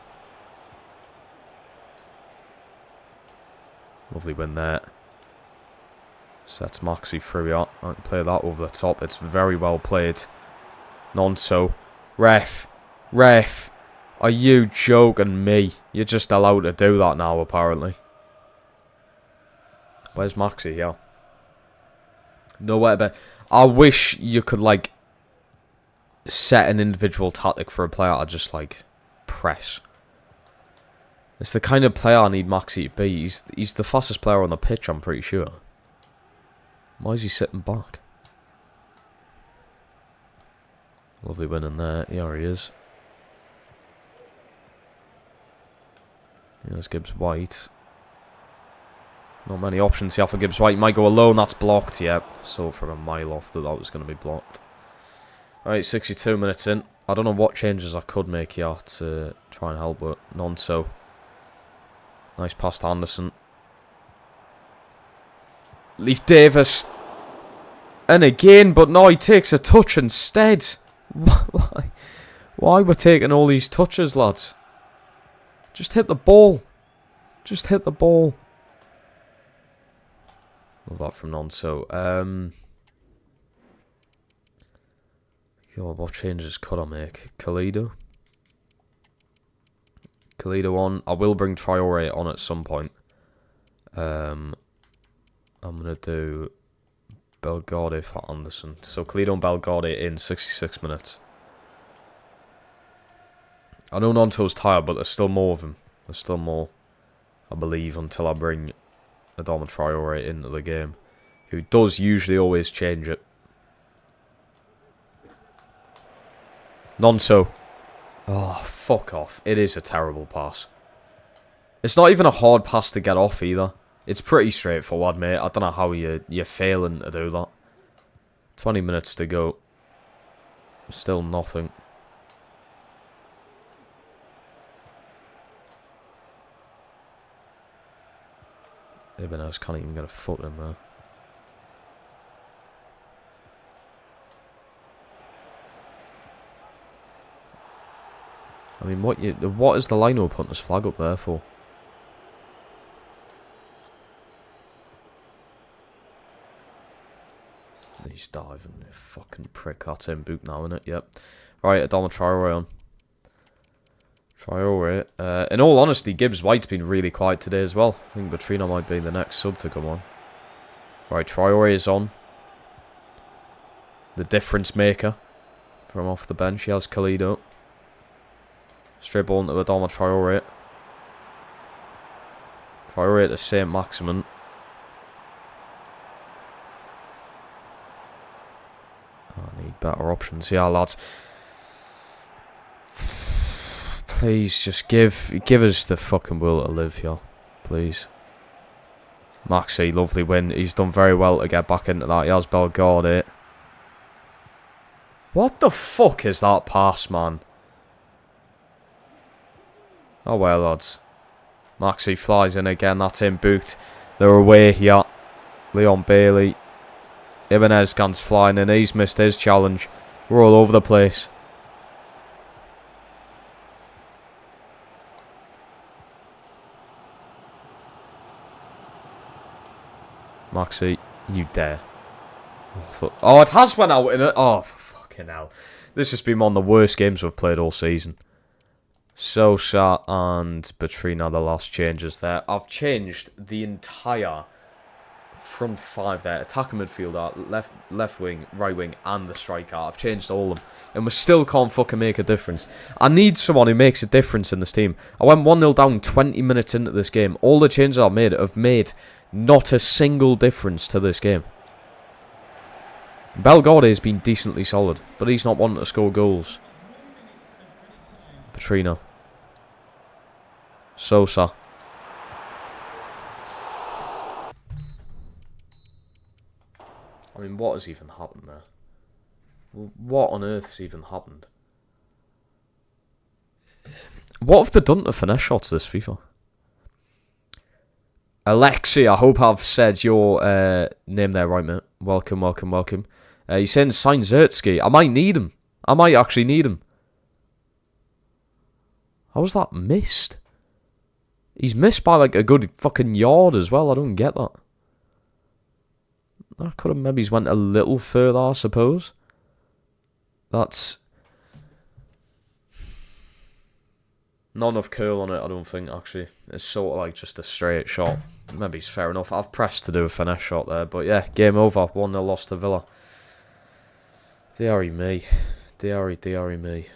Lovely win there. Sets Maxi through here. I can play that over the top. It's very well played. Nonso. Ref. Ref. Are you joking me? You're just allowed to do that now, apparently. Where's Maxi here? Nowhere but... I wish you could, like, set an individual tactic for a player to just, like, press. It's the kind of player I need Maxi to be. He's the fastest player on the pitch, I'm pretty sure. Why is he sitting back? Lovely win in there. Here he is. Here's Gibbs White. Not many options here for Gibbs White. He might go alone. That's blocked. Yeah. So from a mile off that was going to be blocked. Alright, 62 minutes in. I don't know what changes I could make here to try and help with Nonso. Nice pass to Anderson. Leaf Davis. And again, but no, he takes a touch instead. Why? Why we're taking all these touches, lads? Just hit the ball. Just hit the ball. Love that from Nonso. God, what changes could I make? Kalido on. I will bring Traore on at some point. I'm going to do Belgade for Anderson. So Kalido and Belgade in 66 minutes. I know Nonto's tired, but there's still more of him. There's still more, I believe, until I bring Adama Traore into the game, who does usually always change it. Nonso. Oh, fuck off. It is a terrible pass. It's not even a hard pass to get off either. It's pretty straightforward, mate. I don't know how you're failing to do that. 20 minutes to go. Still nothing. Ibanez can't even get a foot in there. I mean, what is the lineup putting this flag up there for? He's diving, you fucking prick. That's him, boot now, innit? Yep. Right, Adama Traore on. Traore. In all honesty, Gibbs White's been really quiet today as well. I think Batrina might be the next sub to come on. Right, Traore is on. The difference maker from off the bench. He has Kalido. Straight ball into Adama Traore. Traore at the same maximum. I need better options. Yeah, lads. Please, just give us the fucking will to live here. Please. Maxi, lovely win. He's done very well to get back into that. He has Belgade. What the fuck is that pass, man? Oh well, lads. Maxi flies in again. That's him booked. They're away here. Leon Bailey. Ibanez comes flying in. He's missed his challenge. We're all over the place. Maxi, you dare. Oh, it has went out in it. Oh, fucking hell. This has been one of the worst games we've played all season. Sosa and Batrina, the last changes there. I've changed the entire front five there. Attacker, midfielder, left wing, right wing, and the striker. I've changed all of them. And we still can't fucking make a difference. I need someone who makes a difference in this team. I went 1-0 down 20 minutes into this game. All the changes I've made have made not a single difference to this game. Belgade has been decently solid, but he's not wanting to score goals. Batrina. Sosa. I mean, what has even happened there? What on earth has even happened? What have they done to finesse shots this FIFA? Alexi, I hope I've said your name there right, mate. Welcome, welcome, welcome. He's saying sign Zertsky. I might need him. I might actually need him. How was that missed? He's missed by like a good fucking yard as well. I don't get that. I could have maybe went a little further, I suppose. That's not enough curl on it, I don't think, actually. It's sort of like just a straight shot. Maybe it's fair enough. I've pressed to do a finesse shot there. But yeah, game over. 1-0 loss to Villa. Deary me. Deary me.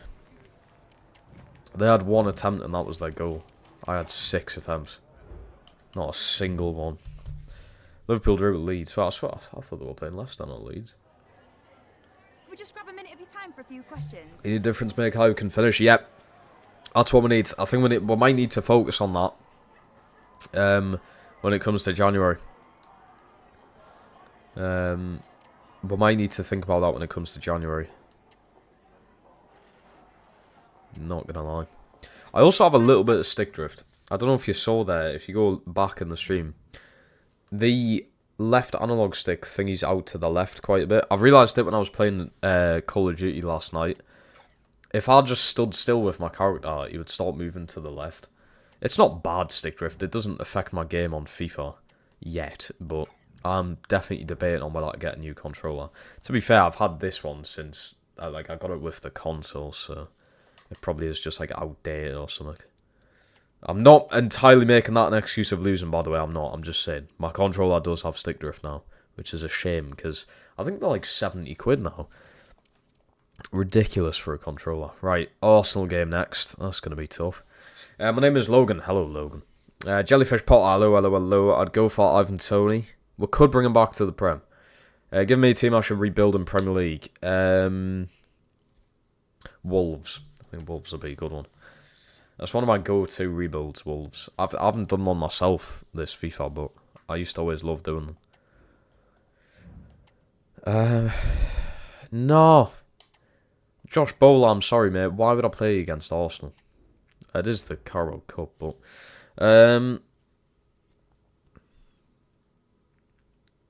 They had one attempt and that was their goal. I had 6 attempts. Not a single one. Liverpool drew at Leeds. Well, I thought they were playing Leicester, not Leeds. Can we just grab a minute of your time for a few questions? Any difference make how we can finish? Yep. That's what we need. I think we might need to focus on that. When it comes to January. We might need to think about that when it comes to January. Not gonna lie. I also have a little bit of stick drift. I don't know if you saw there. If you go back in the stream, the left analog stick thingy's out to the left quite a bit. I've realised it when I was playing Call of Duty last night. If I just stood still with my character, he would start moving to the left. It's not bad stick drift. It doesn't affect my game on FIFA yet, but I'm definitely debating on whether I get a new controller. To be fair, I've had this one since I got it with the console, so it probably is just like outdated or something. I'm not entirely making that an excuse of losing, by the way. I'm not. I'm just saying my controller does have stick drift now, which is a shame because I think they're like 70 quid now. Ridiculous for a controller. Right, Arsenal game next. That's going to be tough. My name is Logan. Hello, Logan. Jellyfish Potter. Hello, hello, hello. I'd go for Ivan Toney. We could bring him back to the Prem. Give me a team I should rebuild in Premier League. Wolves. I think Wolves would be a good one. That's one of my go-to rebuilds, Wolves. I haven't done one myself this FIFA, but I used to always love doing them. No. Josh Bowler, I'm sorry, mate. Why would I play against Arsenal? It is the Carabao Cup, but...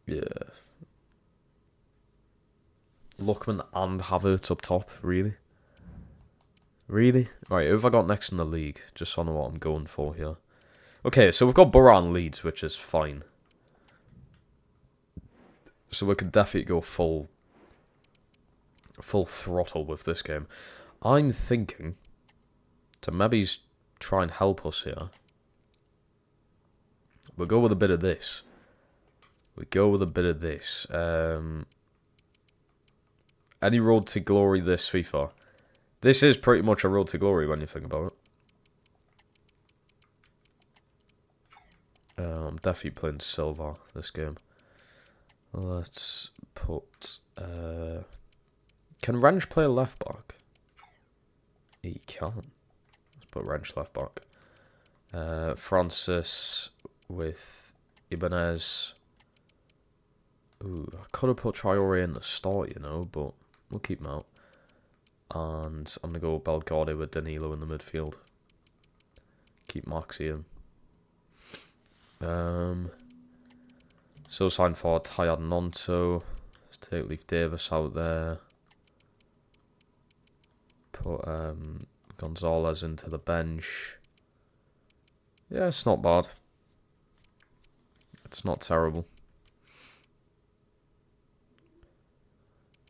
yeah. Lookman and Havertz up top, really? Really? Right, who have I got next in the league? Just so I know what I'm going for here. Okay, so we've got Borough and Leeds, which is fine. So we could definitely go full throttle with this game. I'm thinking to maybe try and help us here. We'll go with a bit of this. Any road to glory this FIFA? This is pretty much a road to glory when you think about it. I'm definitely playing Silva this game. Let's put... can Wrench play left back? He can. Let's put Wrench left back. Francis with Ibanez. Ooh, I could have put Traore in the start, you know, but we'll keep him out. And I'm going to go Belgade with Danilo in the midfield. Keep Maxi in. So sign for Tayad Nonto. Let's leave Davis out there. Put Gonzalez into the bench. Yeah, it's not bad. It's not terrible.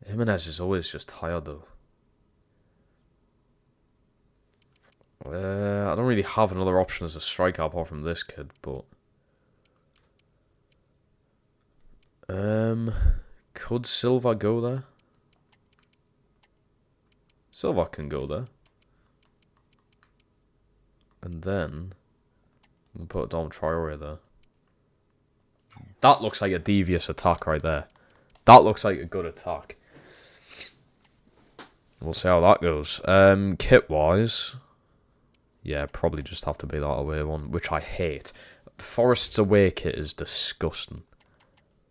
Jimenez is always just tired though. I don't really have another option as a striker apart from this kid, but... could Silva go there? Silva can go there. And then... we'll put Dom Traore there. That looks like a devious attack right there. That looks like a good attack. We'll see how that goes. Kit-wise... yeah, probably just have to be that away one, which I hate. Forest's away kit is disgusting.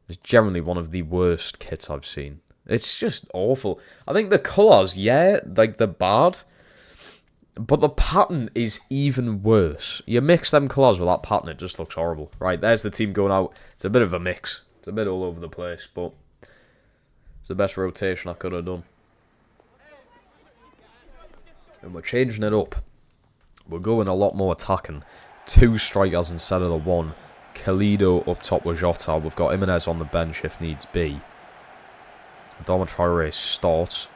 It's generally one of the worst kits I've seen. It's just awful. I think the colours, yeah, like they're bad. But the pattern is even worse. You mix them colours with that pattern, it just looks horrible. Right, there's the team going out. It's a bit of a mix. It's a bit all over the place, but it's the best rotation I could have done. And we're changing it up. We're going a lot more attacking. 2 strikers instead of the 1. Kalido up top with Jota. We've got Jimenez on the bench if needs be. Adama Traore starts.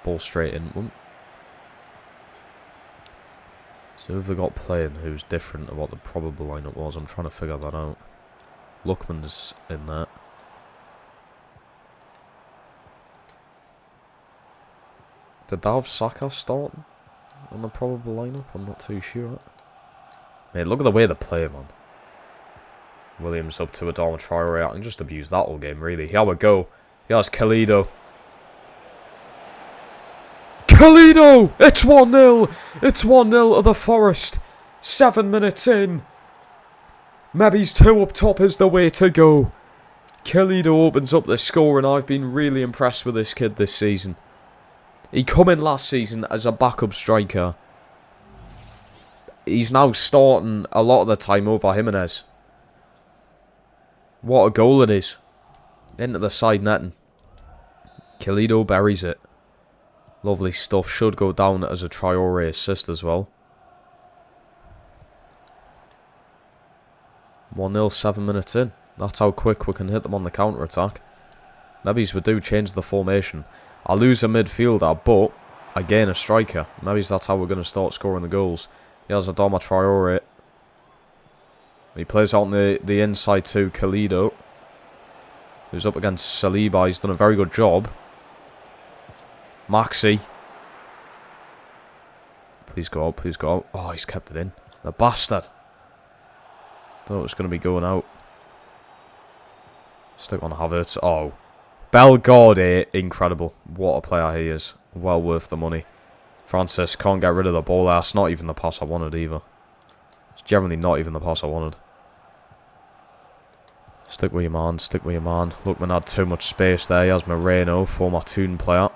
Ball straight in. So who have they got playing who's different to what the probable lineup was? I'm trying to figure that out. Lookman's in there. Did they have Saka starting on the probable lineup? I'm not too sure. Mate, look at the way they play, man. Williams up to Adama Traore. I can just abuse that all game, really. Here we go. Here's Kalido. Kalido! It's 1-0! It's 1-0 to the Forest. 7 minutes in. Maybe's 2 up top is the way to go. Kalido opens up the score, and I've been really impressed with this kid this season. He come in last season as a backup striker. He's now starting a lot of the time over Jimenez. What a goal it is. Into the side netting. Kalido buries it. Lovely stuff. Should go down as a Traore assist as well. 1-0, 7 minutes in. That's how quick we can hit them on the counter-attack. Maybe we do change the formation. I lose a midfielder, but I gain a striker. Maybe that's how we're going to start scoring the goals. He has Adama Traore. He plays out on the inside to Khalidou, who's up against Saliba. He's done a very good job. Maxi. Please go out, please go out. Oh, he's kept it in. The bastard. Thought it was going to be going out. Stick on Havertz. Oh. Bellegarde, incredible. What a player he is. Well worth the money. Francis can't get rid of the ball. That's not even the pass I wanted either. It's generally not even the pass I wanted. Stick with your man, stick with your man. Lookman had too much space there. He has Moreno, former Toon player.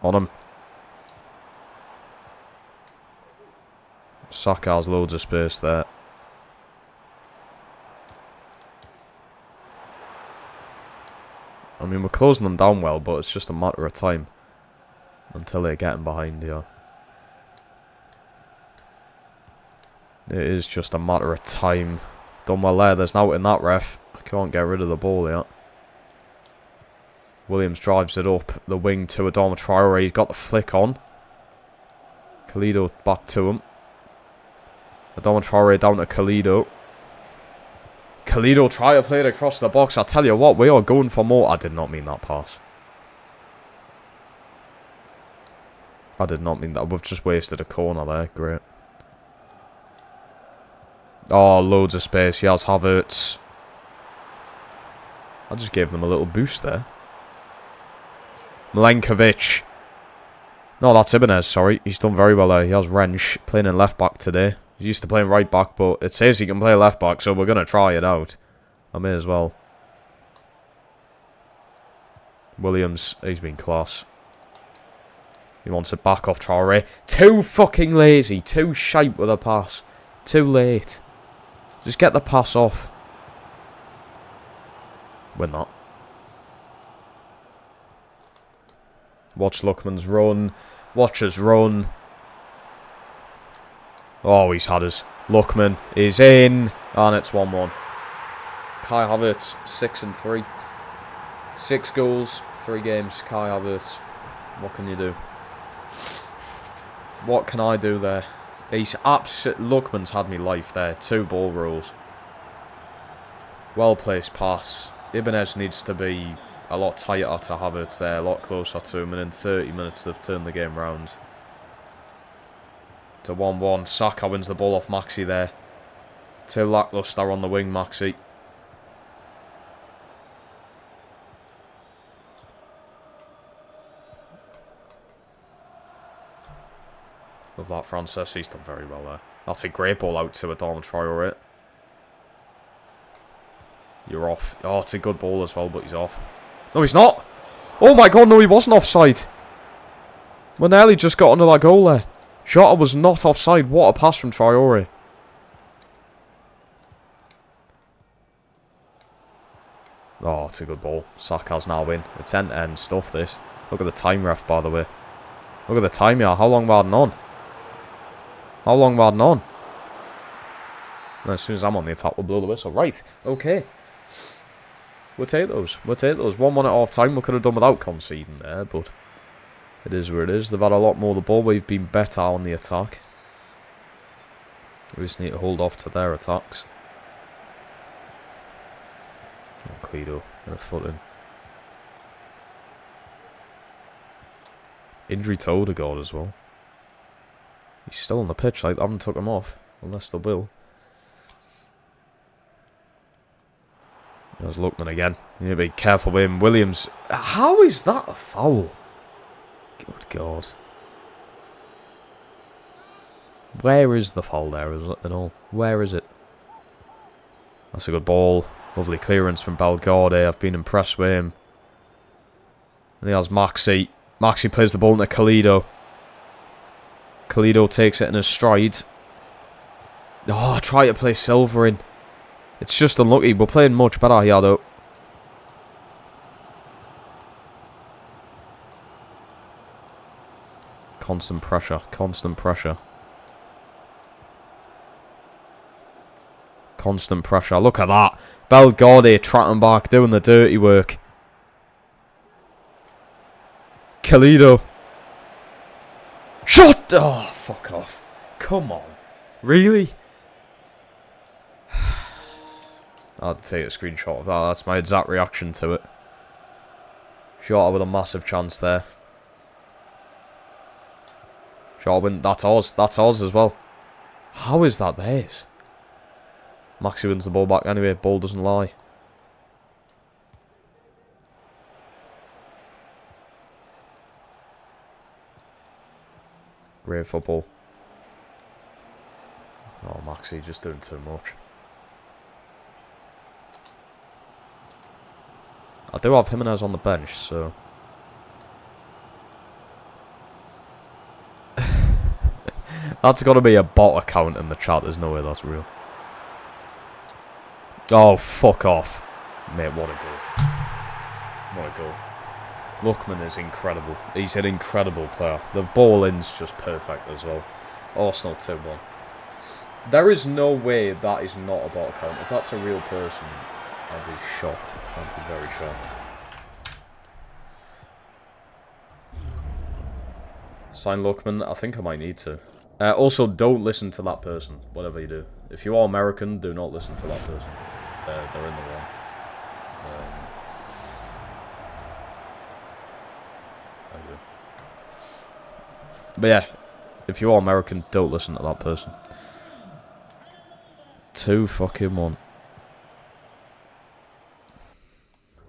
On him. Saka has loads of space there. I mean, we're closing them down well, but it's just a matter of time until they're getting behind here. It is just a matter of time. Done well there. There's now in that ref. I can't get rid of the ball yet. Williams drives it up the wing to Adama Traore. He's got the flick on. Khalidou back to him. Adama Traore down to Khalidou. Khalidou try to play it across the box. I tell you what, we are going for more. I did not mean that pass. I did not mean that. We've just wasted a corner there. Great. Oh, loads of space. He has Havertz. I just gave them a little boost there. Milenkovic. No, that's Ibanez, sorry. He's done very well there. He has Wrench playing in left back today. He's used to playing right back, but it says he can play left back, so we're going to try it out. I may as well. Williams, he's been class. He wants it back off Traore. Too fucking lazy. Too shite with a pass. Too late. Just get the pass off. We're not. Watch Lookman's run. Watch us run. Oh, he's had us. Lookman is in. And it's 1-1. Kai Havertz, 6-3. 6 goals, 3 games. Kai Havertz. What can you do? What can I do there? He's Lookman's had me life there. 2 ball rolls. Well placed pass. Ibanez needs to be a lot tighter to Havertz there. A lot closer to him. And in 30 minutes they've turned the game round. To 1-1. Saka wins the ball off Maxi there. Too lacklustre on the wing, Maxi. Love that, Francis. He's done very well there. That's a great ball out to Adama Traore. You're off. Oh, it's a good ball as well, but he's off. No, he's not. Oh my god, no, he wasn't offside. We nearly just got under that goal there. Jota was not offside. What a pass from Traore. Oh, it's a good ball. Saka's now in. It's end-to-end stuff, this. Look at the time, ref, by the way. Look at the time here. How long we're adding on? How long we're adding on? And as soon as I'm on the attack, we'll blow the whistle. Right, okay. We'll take those. We'll take those. 1-1 at half-time. We could have done without conceding there, but it is where it is. They've had a lot more of the ball. We've been better on the attack. We just need to hold off to their attacks. Oh, Khalidou in a foot in. Injury to Odegaard as well. He's still on the pitch. Like, I haven't took him off. Unless they will. There's Lookman again. You need to be careful with him. Williams. How is that a foul? Good God. Where is the foul there at all? Where is it? That's a good ball. Lovely clearance from Bellegarde. I've been impressed with him. And he has Maxi. Maxi plays the ball into Khalidou. Khalidou takes it in his stride. Oh, I try to play Silva in. It's just unlucky. We're playing much better here, though. Constant pressure. Constant pressure. Constant pressure. Look at that. Belgordi tracking back, doing the dirty work. Kalido. Shot! Oh, fuck off. Come on. Really? I'll take a screenshot of that. That's my exact reaction to it. Shot with a massive chance there. Shot that's ours. That's ours as well. How is that theirs? Maxi wins the ball back anyway. Ball doesn't lie. Great football. Oh, Maxi just doing too much. I do have Jimenez on the bench, so... That's got to be a bot account in the chat. There's no way that's real. Oh, fuck off. Mate, what a goal. What a goal. Lookman is incredible. He's an incredible player. The ball in's just perfect as well. Arsenal 2-1. There is no way that is not a bot account. If that's a real person, I'd be shocked. I'd be very shocked. Sign Lookman. I think I might need to. Also, don't listen to that person, whatever you do. If you are American, do not listen to that person. They're in the wrong. There you go. But yeah, if you are American, don't listen to that person. 2-1.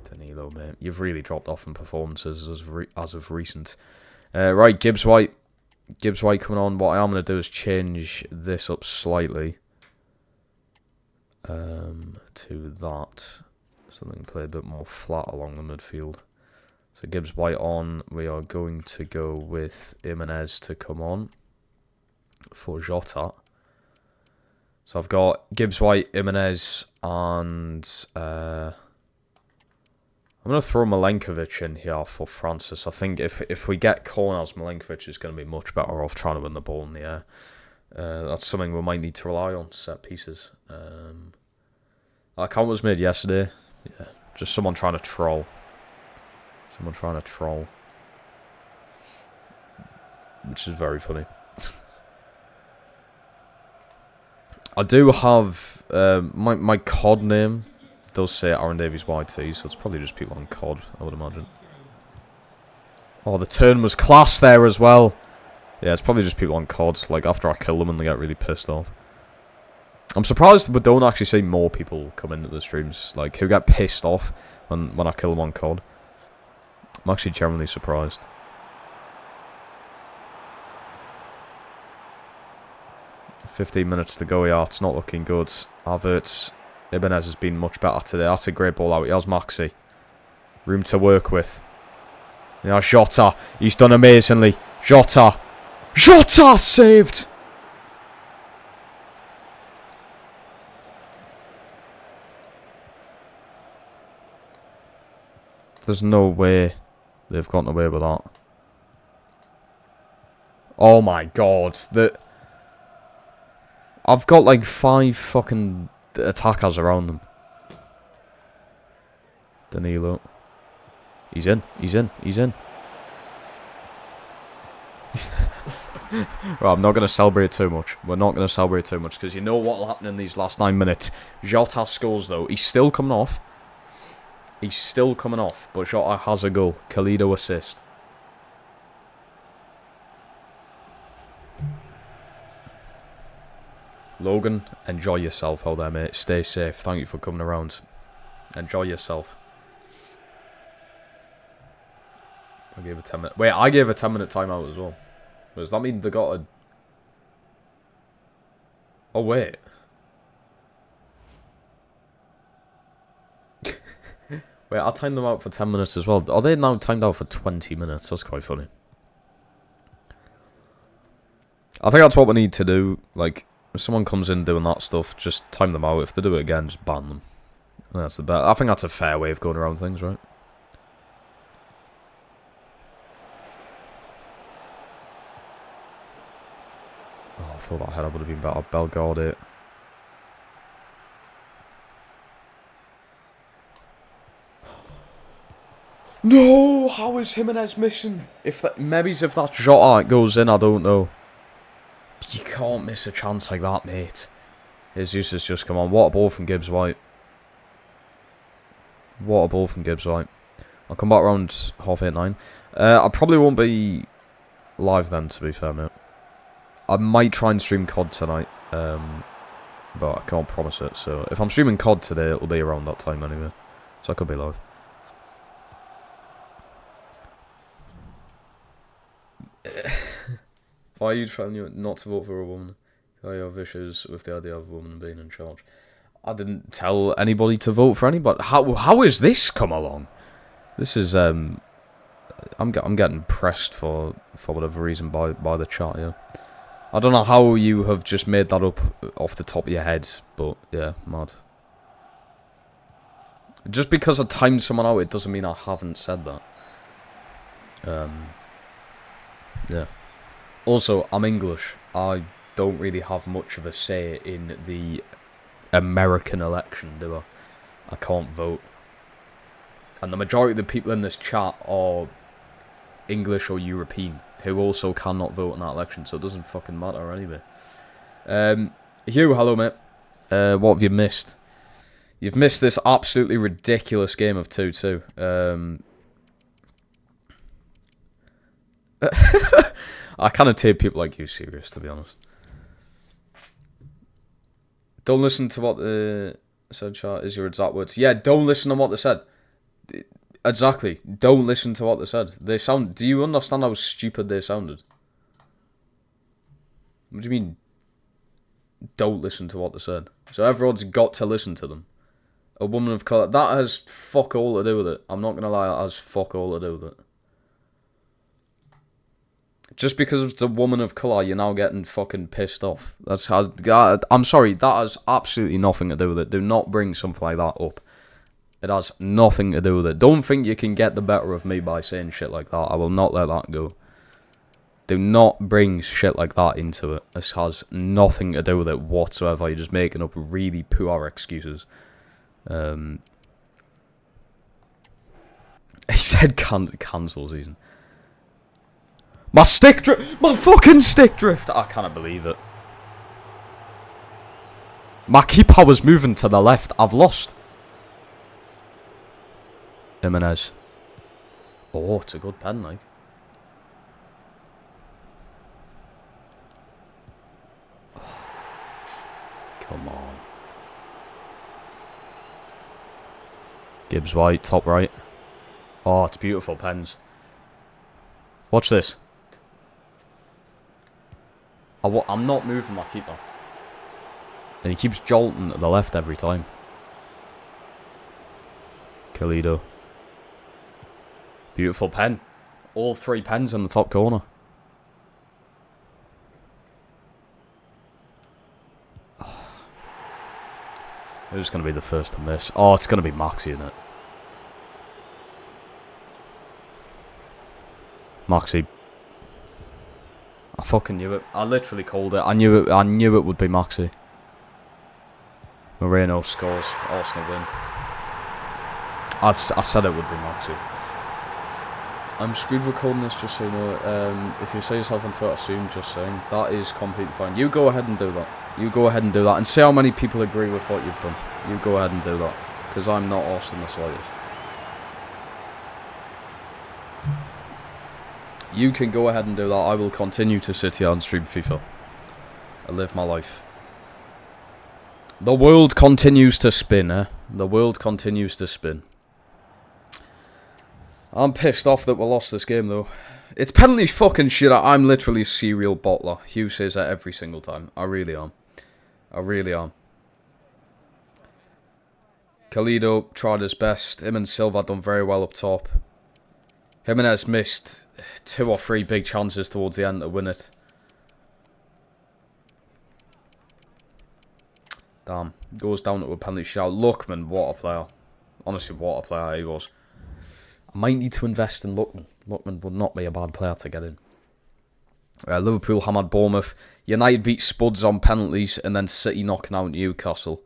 Danilo, mate. You've really dropped off in performances as of recent. Right, Gibbs White. Gibbs White coming on. What I am going to do is change this up slightly. To that. Something play a bit more flat along the midfield. So Gibbs White on. We are going to go with Jimenez to come on for Jota. So I've got Gibbs White, Jimenez, and I'm going to throw Milenkovic in here for Francis. I think if we get corners, Milenkovic is going to be much better off trying to win the ball in the air. That's something we might need to rely on, set pieces. That count was made yesterday. Yeah, just someone trying to troll. Someone trying to troll. Which is very funny. I do have... my COD name does say Aaron Davies YT, so it's probably just people on COD, I would imagine. Oh, the turn was class there as well. Yeah, it's probably just people on COD, like after I kill them and they get really pissed off. I'm surprised we don't actually see more people come into the streams, like who get pissed off when I kill them on COD. I'm actually generally surprised. "15 minutes to go, yeah, it's not looking good. Havertz, Ibanez has been much better today. That's a great ball out. He has Maxi. Room to work with. Yeah, Jota. He's done amazingly. Jota. Jota saved! There's no way they've gotten away with that. Oh my god. I've got like 5 fucking attackers around them. Danilo. He's in. He's in. He's in. Right, I'm not going to celebrate too much. We're not going to celebrate too much because you know what will happen in these last 9 minutes. Jota scores though. He's still coming off. He's still coming off, but Jota has a goal. Kalido assist. Logan, enjoy yourself out there, mate. Stay safe. Thank you for coming around. Enjoy yourself. I gave a 10-minute... Wait, I gave a 10-minute timeout as well. Does that mean they got a... Oh, wait. Wait, I timed them out for 10 minutes as well. Are they now timed out for 20 minutes? That's quite funny. I think that's what we need to do. Like, if someone comes in doing that stuff, just time them out. If they do it again, just ban them. That's the best. I think that's a fair way of going around things, right? Oh, I thought that header would have been better. Belgordi. No, how is Jimenez missing? Maybe if that shot goes in, I don't know. You can't miss a chance like that, mate. Jesus has just come on. What a ball from Gibbs White. What a ball from Gibbs White. I'll come back around 8:30, 9. I probably won't be live then, to be fair, mate. I might try and stream COD tonight, but I can't promise it. So if I'm streaming COD today, it'll be around that time anyway. So I could be live. Why are you trying not to vote for a woman? Why are your issues with the idea of a woman being in charge? I didn't tell anybody to vote for anybody. How is this come along? This is I'm getting pressed for whatever reason by the chat. Yeah, I don't know how you have just made that up off the top of your head, but yeah, mad. Just because I timed someone out, it doesn't mean I haven't said that. Yeah. Also, I'm English. I don't really have much of a say in the American election, do I? I can't vote. And the majority of the people in this chat are English or European, who also cannot vote in that election, so it doesn't fucking matter anyway. Hugh, hello mate. What have you missed? You've missed this absolutely ridiculous game of 2-2. I kind of take people like you serious, to be honest. Don't listen to what the said chat is your exact words. Yeah, don't listen to what they said. Exactly. Don't listen to what they said. They sound. Do you understand how stupid they sounded? What do you mean? Don't listen to what they said. So everyone's got to listen to them. A woman of colour. That has fuck all to do with it. I'm not gonna lie. That has fuck all to do with it. Just because it's a woman of colour, you're now getting fucking pissed off. I'm sorry, that has absolutely nothing to do with it. Do not bring something like that up. It has nothing to do with it. Don't think you can get the better of me by saying shit like that. I will not let that go. Do not bring shit like that into it. This has nothing to do with it whatsoever. You're just making up really poor excuses. He said cancel season. My stick drift! My fucking stick drift! I cannot believe it. My keeper was moving to the left. I've lost. Jimenez. Oh, it's a good pen, like. Come on. Gibbs White, top right. Oh, it's beautiful pens. Watch this. I'm not moving my keeper. And he keeps jolting to the left every time. Kalido. Beautiful pen. All three pens in the top corner. Who's going to be the first to miss? Oh, it's going to be Maxi, isn't it? Maxi. I fucking knew it. I literally called it. I knew it would be Maxi. Moreno scores. Arsenal win. I said it would be Maxi. I'm screwed recording this, just so you know. If you say yourself on Twitter soon, just saying. That is completely fine. You go ahead and do that. You go ahead and do that. And see how many people agree with what you've done. You go ahead and do that. Because I'm not arsed in the slightest. You can go ahead and do that. I will continue to sit here and stream FIFA. I live my life. The world continues to spin, eh? The world continues to spin. I'm pissed off that we lost this game, though. It's penalty fucking shit. I'm literally a serial bottler. Hugh says that every single time. I really am. I really am. Kalido tried his best. Him and Silva done very well up top. Jimenez missed 2 or 3 big chances towards the end to win it. Damn. Goes down to a penalty shootout. Lookman, what a player. Honestly, what a player he was. I might need to invest in Lookman. Lookman would not be a bad player to get in. Liverpool hammered Bournemouth. United beat Spuds on penalties, and then City knocking out Newcastle.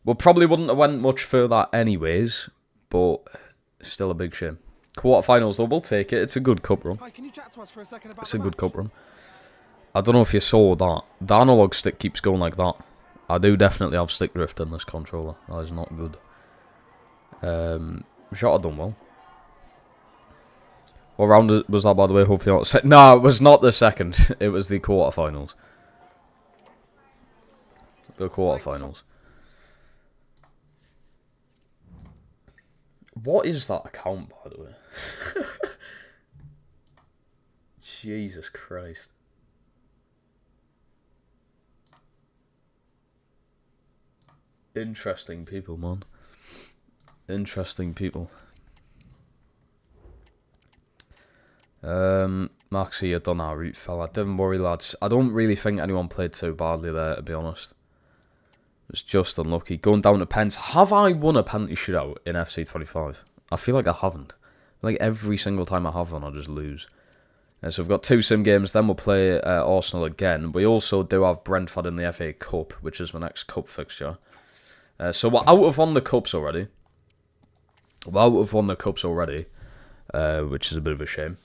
Well, probably wouldn't have went much further anyways, but still a big shame. Quarterfinals, though, we'll take it. It's a good cup run. Hi, can you chat to us for a second about It's the a good match? cup run. I don't know if you saw that. The analog stick keeps going like that. I do definitely have stick drift in this controller. That is not good. Shot have done well. What round was that, by the way? Hopefully not. No, it was not the second. It was the quarterfinals. The quarterfinals. What is that account, by the way? Jesus Christ. Interesting people, man. Interesting people. Maxie, you done our route, fella. Don't worry, lads. I don't really think anyone played too badly there, to be honest. It was just unlucky. Going down to pens. Have I won a penalty shootout in FC25? I feel like I haven't. Like every single time I have one, I just lose. So we've got 2 sim games, then we'll play Arsenal again. We also do have Brentford in the FA Cup, which is the next cup fixture. So we're out of one of the cups already. Which is a bit of a shame.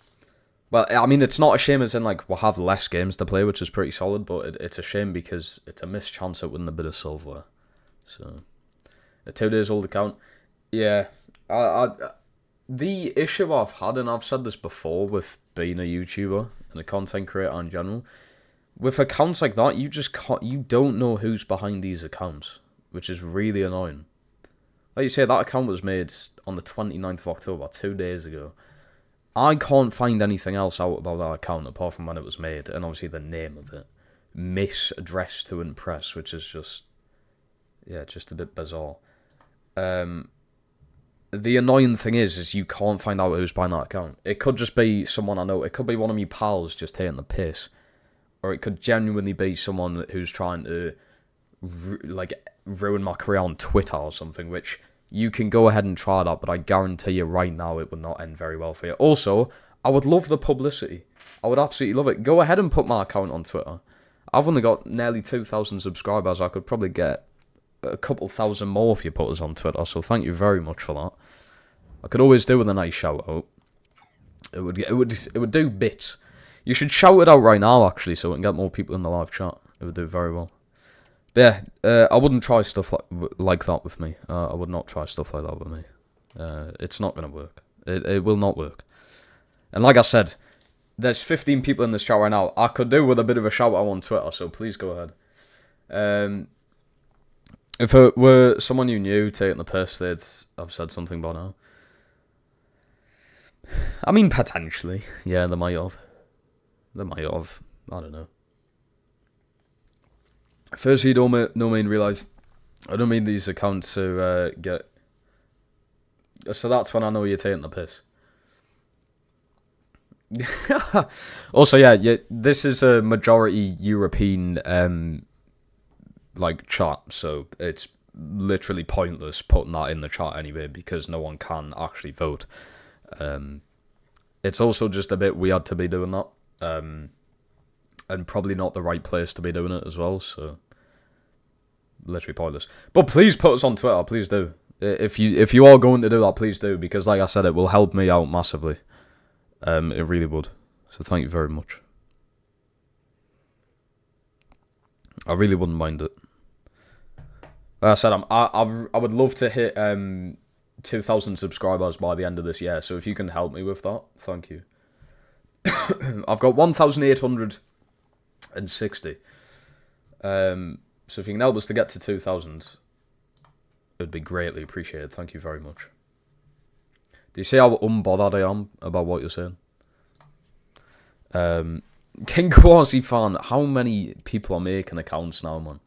Well, I mean, it's not a shame as in, like, we'll have less games to play, which is pretty solid, but it's a shame because it's a missed chance at winning a bit of silverware. So, a 2 days old account. Yeah, the issue I've had, and I've said this before with being a YouTuber and a content creator in general, with accounts like that, you don't know who's behind these accounts, which is really annoying. Like you say, that account was made on the 29th of October, 2 days ago. I can't find anything else out about that account apart from when it was made, and obviously the name of it. Miss Dress to Impress, which is just a bit bizarre. The annoying thing is you can't find out who's behind that account. It could just be someone I know. It could be one of my pals just taking the piss. Or it could genuinely be someone who's trying to, ruin my career on Twitter or something, which you can go ahead and try that, but I guarantee you right now it would not end very well for you. Also, I would love the publicity. I would absolutely love it. Go ahead and put my account on Twitter. I've only got nearly 2,000 subscribers. I could probably get a couple thousand more if you put us on Twitter, so thank you very much for that. I could always do with a nice shout out. It would do bits. You should shout it out right now, actually, so we can get more people in the live chat. It would do very well. But yeah, I wouldn't try stuff like that with me. I would not try stuff like that with me. It's not going to work. It will not work. And like I said, there's 15 people in this chat right now. I could do with a bit of a shout out on Twitter, so please go ahead. If it were someone you knew taking the piss, they'd have said something by now. I mean, potentially. Yeah, they might have. I don't know. Firstly, don't mean real life. I don't mean these accounts to get... So that's when I know you're taking the piss. Also, yeah, this is a majority European chat, so it's literally pointless putting that in the chat anyway because no one can actually vote. It's also just a bit weird to be doing that, and probably not the right place to be doing it as well. So literally pointless. But please put us on Twitter, please do. If you are going to do that, please do, because like I said, it will help me out massively. It really would. So thank you very much. I really wouldn't mind it. Like I said, I would love to hit 2,000 subscribers by the end of this year. So if you can help me with that, thank you. I've got 1,860. So if you can help us to get to 2,000, it would be greatly appreciated. Thank you very much. Do you see how unbothered I am about what you're saying? King Kwasi fan, how many people are making accounts now, man?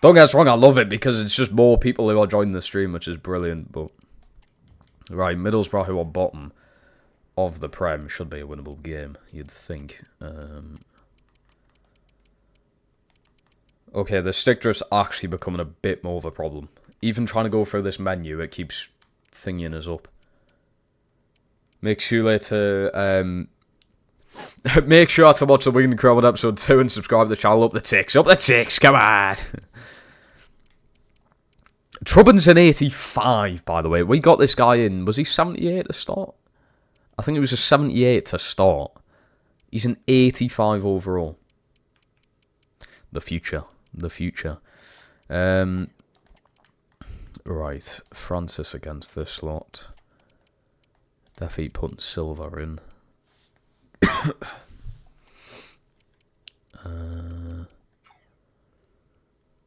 Don't get us wrong, I love it because it's just more people who are joining the stream, which is brilliant. But right, Middlesbrough, who are bottom of the Prem, should be a winnable game, you'd think. Okay, the stick drift's actually becoming a bit more of a problem. Even trying to go through this menu, it keeps thinging us up. Make sure to make sure to watch the Winged Crowd episode 2 and subscribe to the channel. Up the ticks, come on. Trubbin's an 85, by the way. We got this guy in, was he 78 to start? I think it was a 78 to start. He's an 85 overall. The future. The future. Right. Francis against this lot. Definitely putting Silva in.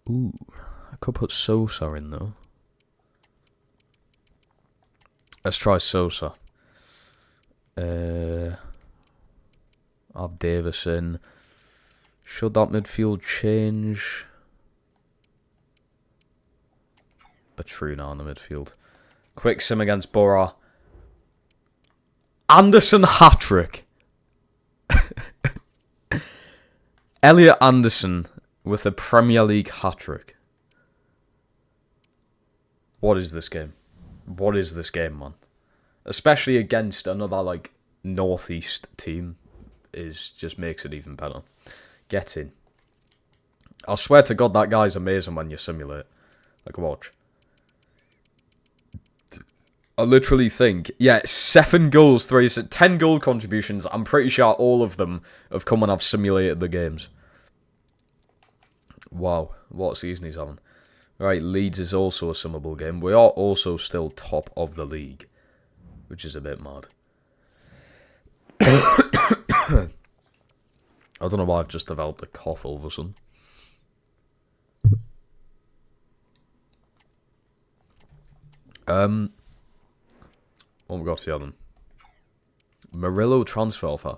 Ooh. I could put Sosa in though. Let's try Sosa. Have Davis in. Should that midfield change? Batruna on the midfield. Quick sim against Borough. Anderson hat-trick. Elliot Anderson with a Premier League hat-trick. What is this game? What is this game, man? Especially against another, like, northeast team. Just makes it even better. Get in. I swear to God, that guy's amazing when you simulate. Like, watch. I literally think, yeah, 7 goals, 10 goal contributions. I'm pretty sure all of them have come when I've simulated the games. Wow, what season he's having. Right, Leeds is also a simmable game. We are also still top of the league, which is a bit mad. I don't know why I've just developed a cough all of a sudden. What we got here then? Murillo transfer offer.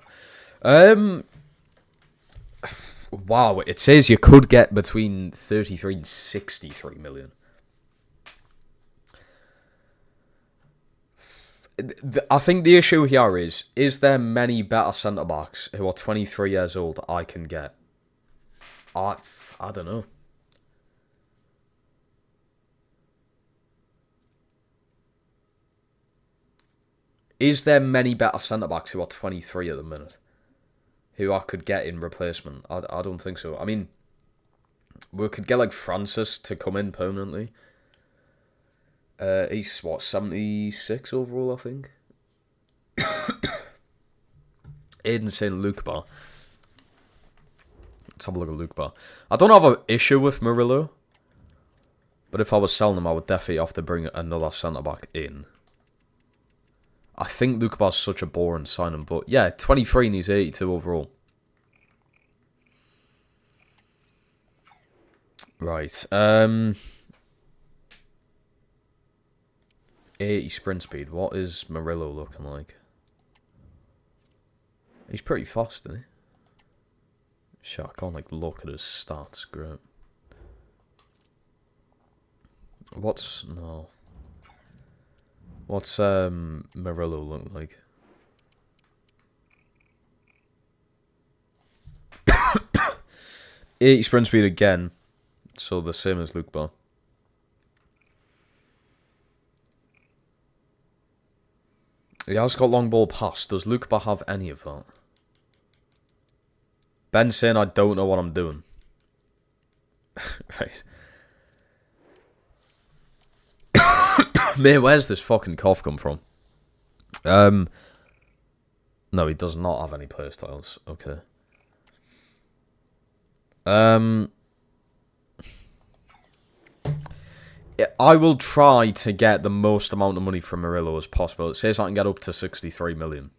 Wow, it says you could get between 33 and 63 million. I think the issue here is there many better centre-backs who are 23 years old I can get? I don't know. Is there many better centre-backs who are 23 at the minute? Who I could get in replacement? I don't think so. I mean, we could get, like, Francis to come in permanently. He's, what, 76 overall, I think? Aiden saying Luke Bar. Let's have a look at Luke Bar. I don't have an issue with Murillo. But if I was selling him, I would definitely have to bring another centre-back in. I think Luke Bar's such a boring signing, but yeah, 23 and he's 82 overall. Right. 80 sprint speed. What is Murillo looking like? He's pretty fast, isn't he? Shit, I can't like look at his stats. Great. What's Murillo look like? Eighty sprint speed again, so the same as Luke Bar. He has got long ball pass. Does Luke Bar have any of that? Ben saying I don't know what I'm doing. Right. Mate, where's this fucking cough come from? No, he does not have any playstyles. Okay. I will try to get the most amount of money from Murillo as possible. It says I can get up to 63 million.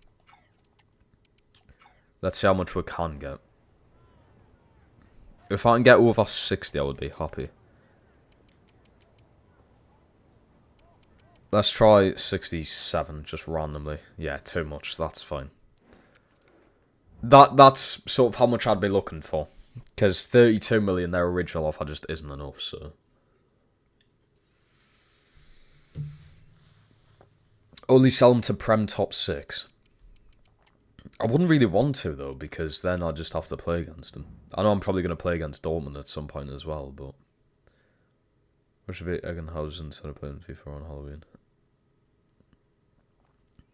Let's see how much we can get. If I can get over 60, I would be happy. Let's try 67, just randomly. Yeah, too much. That's fine. That's sort of how much I'd be looking for. Because 32 million, their original offer just isn't enough, so... Only sell them to Prem top 6. I wouldn't really want to, though, because then I'd just have to play against them. I know I'm probably going to play against Dortmund at some point as well, but... We should be Eggenhausen instead of playing FIFA on Halloween.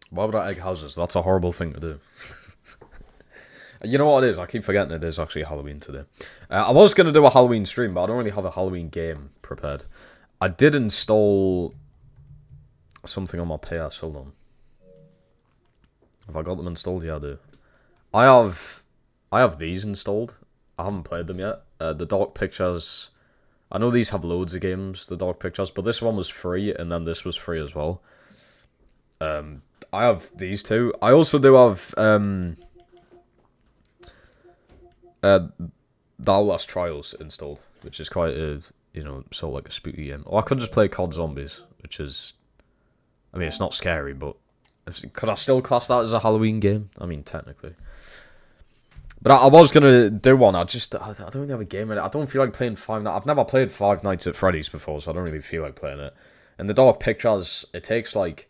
Why would I egg houses? That's a horrible thing to do. You know what it is? I keep forgetting it is actually Halloween today. I was going to do a Halloween stream, but I don't really have a Halloween game prepared. I did install something on my PS. Hold on. Have I got them installed? Yeah, I do. I have these installed. I haven't played them yet. The Dark Pictures. I know these have loads of games, the Dark Pictures, but this one was free, and then this was free as well. I have these two. I also do have the Outlast Trials installed, which is quite a, sort of like a spooky game. Or I could just play COD Zombies, which is, I mean, it's not scary, but could I still class that as a Halloween game? I mean, technically. But I was going to do one. I don't really have a game in it. I don't feel like playing Five Nights. I've never played Five Nights at Freddy's before, so I don't really feel like playing it. And the Dark Pictures, it takes like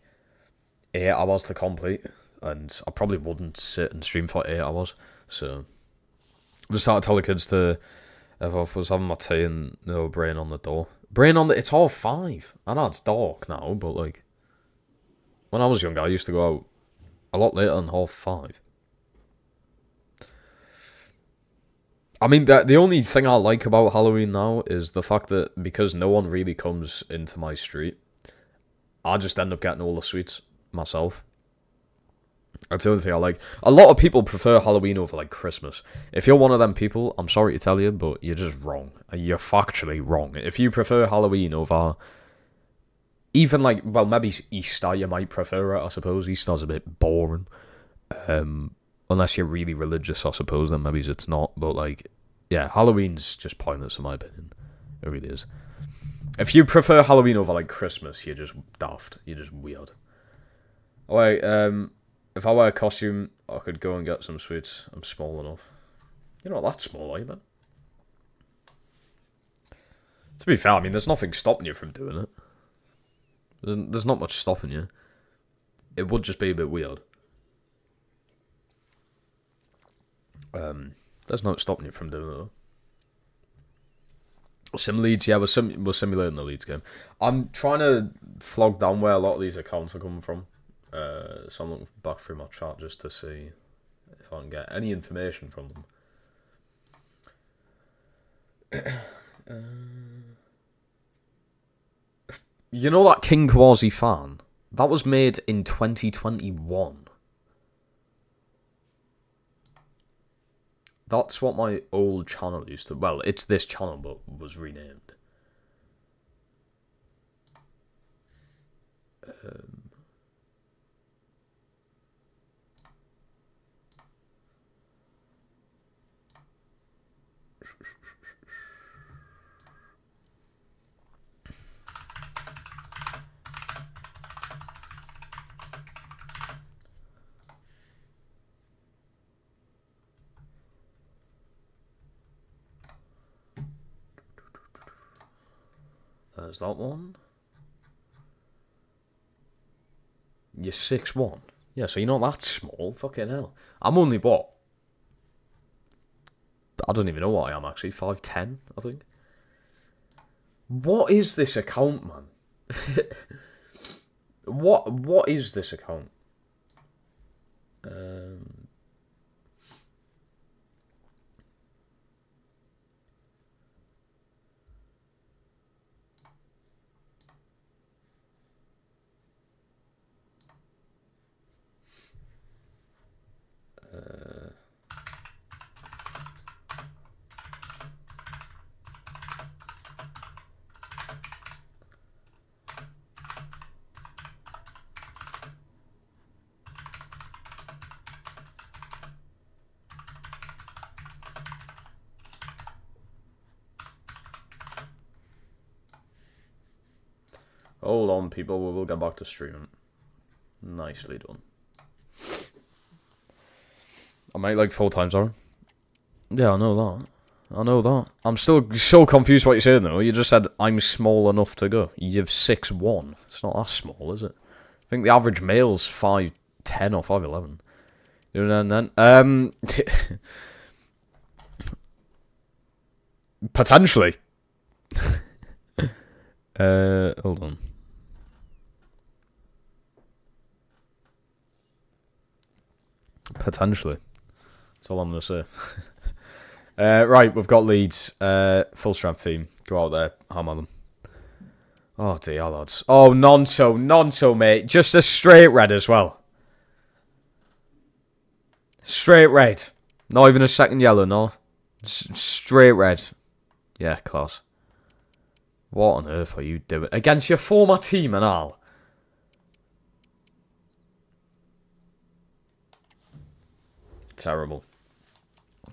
8 hours to complete. And I probably wouldn't sit and stream for 8 hours. So I just started to tell the kids to, if I was having my tea and no brain on the door. It's 5:30. I know it's dark now, but like, when I was younger, I used to go out a lot later than 5:30. I mean, the only thing I like about Halloween now is the fact that because no one really comes into my street, I just end up getting all the sweets myself. That's the only thing I like. A lot of people prefer Halloween over, like, Christmas. If you're one of them people, I'm sorry to tell you, but you're just wrong. You're factually wrong. If you prefer Halloween over even, like, well, maybe Easter, you might prefer it, I suppose. Easter's a bit boring. Unless you're really religious, I suppose, then maybe it's not. But, like, yeah, Halloween's just pointless, in my opinion. It really is. If you prefer Halloween over, like, Christmas, you're just daft. You're just weird. Oh, wait, if I wear a costume, I could go and get some sweets. I'm small enough. You're not that small, are you, man? To be fair, I mean, there's nothing stopping you from doing it. There's not much stopping you. It would just be a bit weird. There's no stopping you from doing it, though. Sim Leeds, yeah, we're simulating the Leeds game. I'm trying to flog down where a lot of these accounts are coming from. So I'm looking back through my chat just to see if I can get any information from them. You know that King Kwasi fan? That was made in 2021. That's what my old channel used to... Well, it's this channel, but was renamed. There's that one. You're 6'1". Yeah, so you're not that small. Fucking hell. I'm only what? I don't even know what I am, actually. 5'10", I think. What is this account, man? What is this account? Hold on, people. We will get back to streaming. Nicely done. I made like 4 times hour. Yeah, I know that. I know that. I'm still so confused what you're saying, though. You just said, I'm small enough to go. You've 6'1". It's not that small, is it? I think the average male's 5'10" or 5'11". You know, and then, potentially. Hold on. Potentially. That's all I'm going to say. Right, we've got Leeds. Full strength team. Go out there, hammer them. Oh dear, lads. Oh, Nonto, mate. Just a straight red as well. Straight red. Not even a second yellow, no. Straight red. Yeah, class. What on earth are you doing? Against your former team and all. Terrible.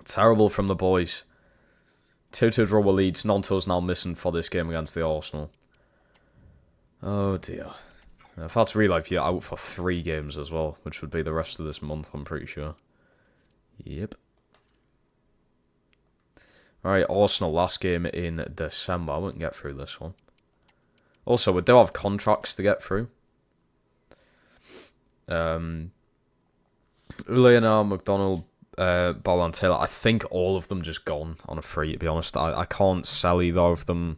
Terrible from the boys. 2-2 draw with Leeds. Nonto's now missing for this game against the Arsenal. Oh dear. If that's real life, you're out for 3 games as well, which would be the rest of this month, I'm pretty sure. Yep. Alright, Arsenal, last game in December. I wouldn't get through this one. Also, we do have contracts to get through. Ulayana, McDonald, Bolan, Taylor. I think all of them just gone on a free, to be honest. I can't sell either of them.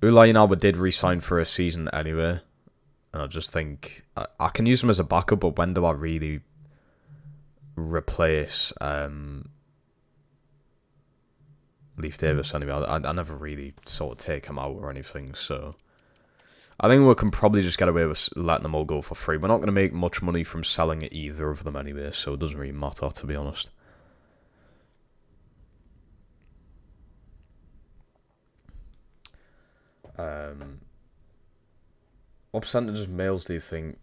Ulayana did re-sign for a season anyway. And I just think I can use him as a backup, but when do I really replace Leif Davis anyway? I never really sort of take him out or anything, so I think we can probably just get away with letting them all go for free. We're not going to make much money from selling either of them anyway, so it doesn't really matter, to be honest. What percentage of males do you think?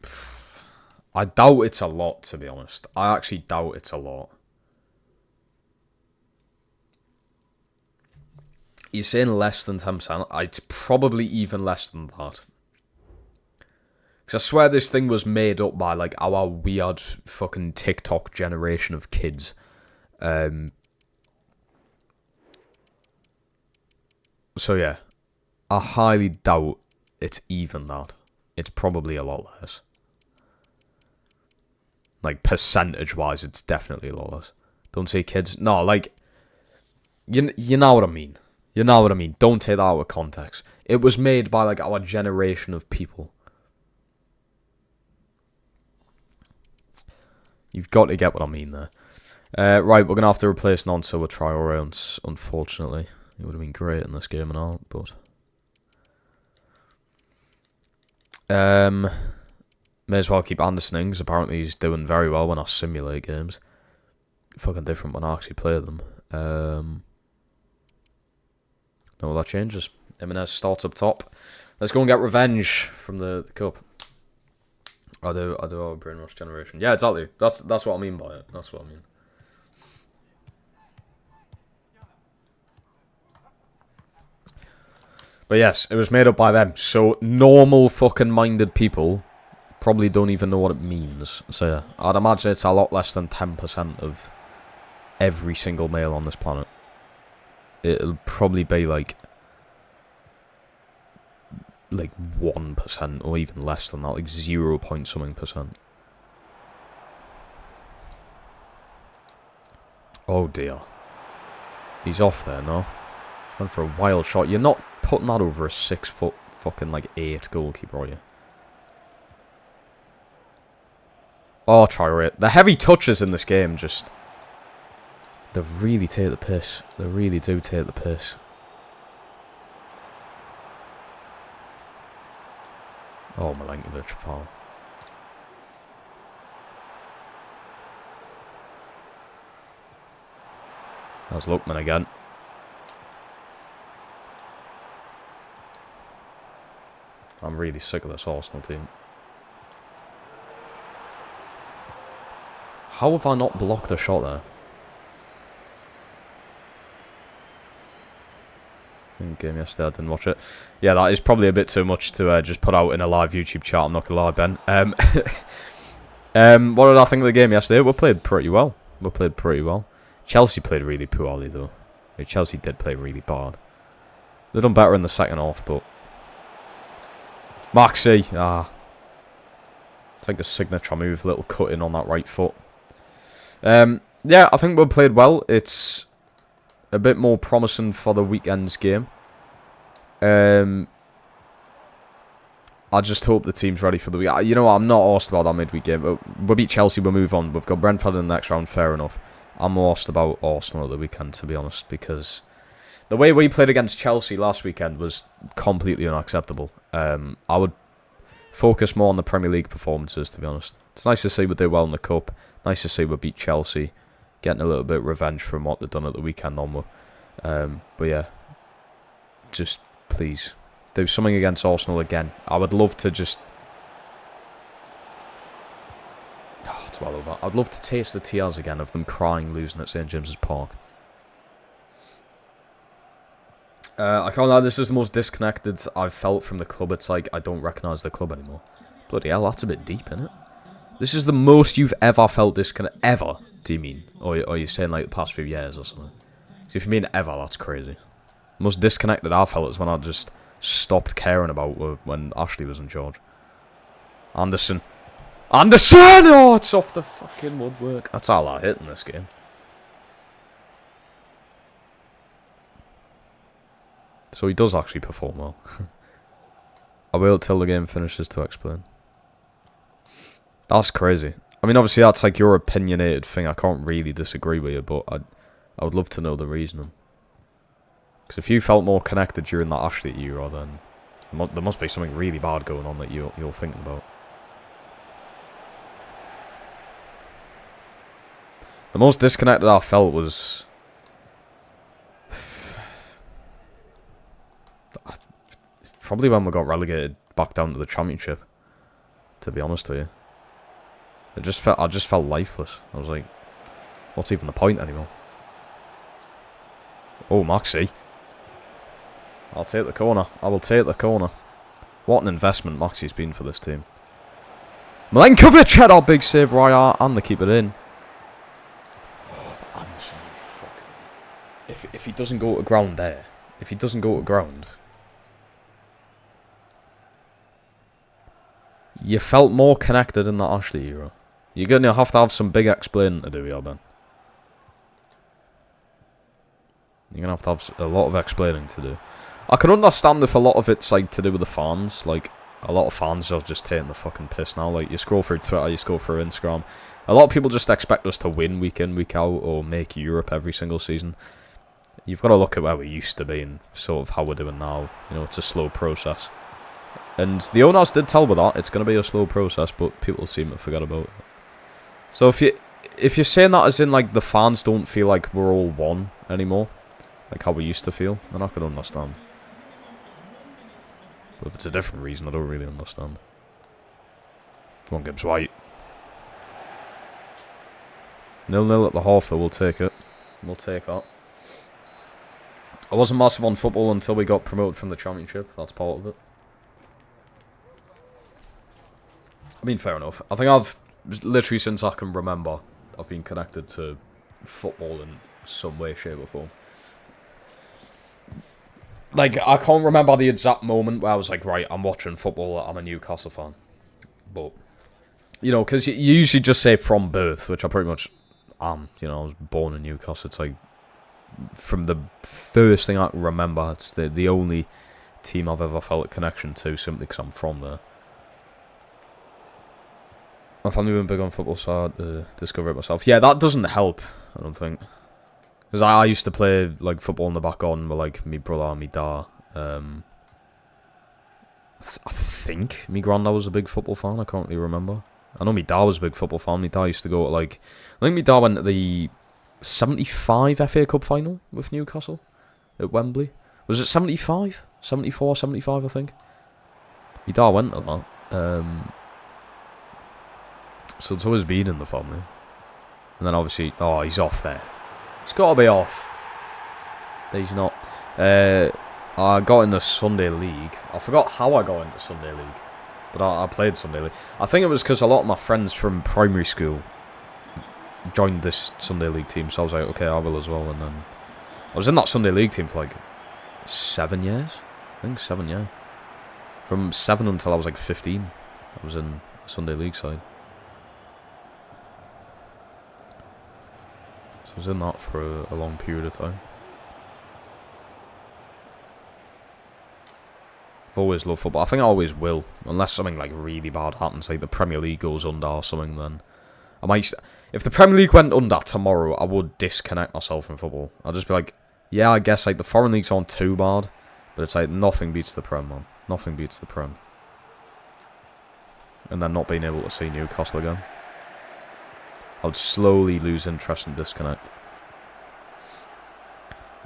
I doubt it's a lot, to be honest. I actually doubt it's a lot. You're saying less than 10%? It's probably even less than that. Because I swear this thing was made up by, like, our weird fucking TikTok generation of kids. So, yeah. I highly doubt it's even that. It's probably a lot less. Like, percentage-wise, it's definitely a lot less. Don't say kids. No, like, you know what I mean. You know what I mean. Don't take that out of context. It was made by, like, our generation of people. You've got to get what I mean there. Right, we're going to have to replace Nonso with Traore, unfortunately. It would have been great in this game and all, but... may as well keep Anderson in, because apparently he's doing very well when I simulate games. Fucking different when I actually play them. No, that changes. Jimenez starts up top. Let's go and get revenge from the cup. I do have a brainwash generation. Yeah, exactly. That's what I mean by it. That's what I mean. But yes, it was made up by them. So normal fucking minded people probably don't even know what it means. So yeah, I'd imagine it's a lot less than 10% of every single male on this planet. It'll probably be like 1% or even less than that, like 0 point something percent. Oh dear. He's off there, no? Went for a wild shot. You're not putting that over a 6 foot fucking like 8 goalkeeper, are you? Oh, Traore. The heavy touches in this game just... They really take the piss. They really do take the piss. Oh, Milenkovic, pal. That's Lookman again. I'm really sick of this Arsenal team. How have I not blocked a shot there? Game yesterday, I didn't watch it. Yeah, that is probably a bit too much to just put out in a live YouTube chat, I'm not gonna lie, Ben. What did I think of the game yesterday? We played pretty well. Chelsea played really poorly though. Chelsea did play really bad. They've done better in the second half, but Maxi, it's like a signature move, little cut in on that right foot. Yeah, I think we played well. It's a bit more promising for the weekend's game. I just hope the team's ready for the week. You know what, I'm not arsed about that midweek game. We'll beat Chelsea, we'll move on. We've got Brentford in the next round, fair enough. I'm arsed about Arsenal at the weekend, to be honest, because the way we played against Chelsea last weekend was completely unacceptable. I would focus more on the Premier League performances, to be honest. It's nice to see we do well in the Cup, Nice to see we beat Chelsea, getting a little bit of revenge from what they've done at the weekend onward. But yeah, just please do something against Arsenal again. I would love to just... Oh, it's well over. I'd love to taste the tears again of them crying losing at St James's Park. I can't lie, this is the most disconnected I've felt from the club. It's like I don't recognise the club anymore. Bloody hell, that's a bit deep, isn't it? This is the most you've ever felt disconnected. Ever, do you mean? Or are you saying like the past few years or something? So if you mean ever, that's crazy. The most disconnected I felt is when I just stopped caring about when Ashley was in charge. Anderson! Oh, it's off the fucking woodwork. That's all I hit in this game. So he does actually perform well. I will till the game finishes to explain. That's crazy. I mean, obviously that's like your opinionated thing. I can't really disagree with you, but I would love to know the reasoning. Because if you felt more connected during that Ashley era, then there must be something really bad going on that you're thinking about. The most disconnected I felt was... probably when we got relegated back down to the Championship, to be honest with you. I just felt lifeless. I was like, what's even the point anymore? Oh, Maxi. I'll take the corner. I will take the corner. What an investment Maxi's been for this team. Milenkovic had our big save, Raya, and they keep it in. Anderson, you fucking idiot. If he doesn't go to ground there, if he doesn't go to ground... You felt more connected in that Ashley era. You're going to have some big explaining to do here, Ben. You're going to have a lot of explaining to do. I can understand if a lot of it's like to do with the fans. Like, a lot of fans are just taking the fucking piss now. Like, you scroll through Twitter, you scroll through Instagram. A lot of people just expect us to win week in, week out, or make Europe every single season. You've got to look at where we used to be and sort of how we're doing now. You know, it's a slow process. And the owners did tell me that it's going to be a slow process, but people seem to forget about it. So if you're saying that as in like the fans don't feel like we're all one anymore, like how we used to feel, then I can understand. But if it's a different reason, I don't really understand. Come on, Gibbs White. 0-0 at the half, though. We'll take it. We'll take that. I wasn't massive on football until we got promoted from the Championship. That's part of it. I mean, fair enough. I think I've, literally since I can remember, I've been connected to football in some way, shape or form. Like, I can't remember the exact moment where I was like, right, I'm watching football, I'm a Newcastle fan. But, you know, because you usually just say from birth, which I pretty much am. You know, I was born in Newcastle. It's like, from the first thing I can remember, it's the only team I've ever felt a connection to, simply because I'm from there. My family weren't big on football, so I had to discover it myself. Yeah, that doesn't help, I don't think. Because I used to play like football in the back on with like me brother and me dad. I think me granddad was a big football fan. I can't really remember. I know me dad was a big football fan. Me dad used to go to like... I think me dad went to the 75 FA Cup final with Newcastle at Wembley. Was it 75? 74, 75, I think. Me dad went to that. So it's always been in the family. And then obviously... Oh, he's off there. He's got to be off. He's not. I got into Sunday League. I forgot how I got into Sunday League. But I played Sunday League. I think it was because a lot of my friends from primary school joined this Sunday League team. So I was like, okay, I will as well. And then I was in that Sunday League team for like 7 years. I think 7 years. From 7 until I was like 15. I was in Sunday League side. So I was in that for a long period of time. I've always loved football. I think I always will. Unless something like really bad happens, like the Premier League goes under or something, then I might... If the Premier League went under tomorrow, I would disconnect myself from football. I'd just be like, yeah, I guess like the foreign leagues aren't too bad, but it's like nothing beats the Prem, man. Nothing beats the Prem. And then not being able to see Newcastle again. I'd slowly lose interest and disconnect.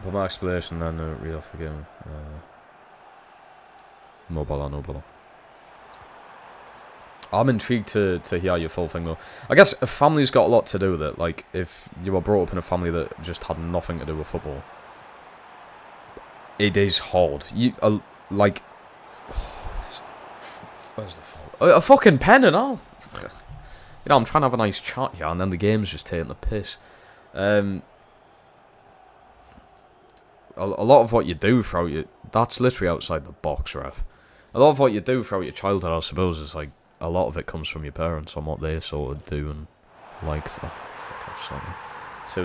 But my explanation then, read off the game. No bother, no bother. I'm intrigued to hear your full thing though. I guess a family's got a lot to do with it. Like, if you were brought up in a family that just had nothing to do with football, it is hard. You like, where's the fault? A fucking pen and all. You know, I'm trying to have a nice chat here, and then the game's just taking the piss. A lot of what you do throughout your... That's literally outside the box, ref. A lot of what you do throughout your childhood, I suppose, is like... A lot of it comes from your parents on what they sort of do and like... Oh, fuck off, something.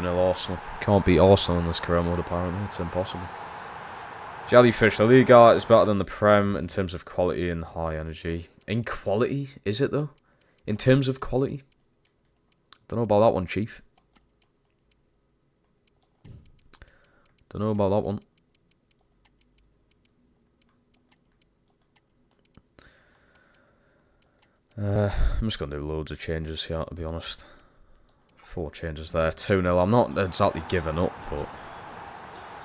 2-0 Arsenal. Can't beat Arsenal in this career mode, apparently. It's impossible. Jellyfish. The Liga is better than the Prem in terms of quality and high energy. In quality? Is it, though? In terms of quality? Don't know about that one, Chief. Don't know about that one. I'm just going to do loads of changes here, to be honest. 4 changes there. 2-0. I'm not exactly giving up, but...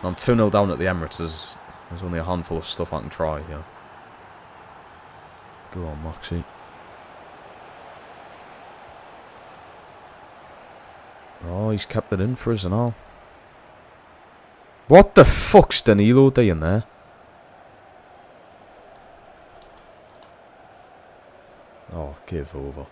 I'm 2-0 down at the Emirates. There's only a handful of stuff I can try here. Go on, Maxi. Oh, he's kept it in for us and all. What the fuck's Danilo doing there? Oh, give over.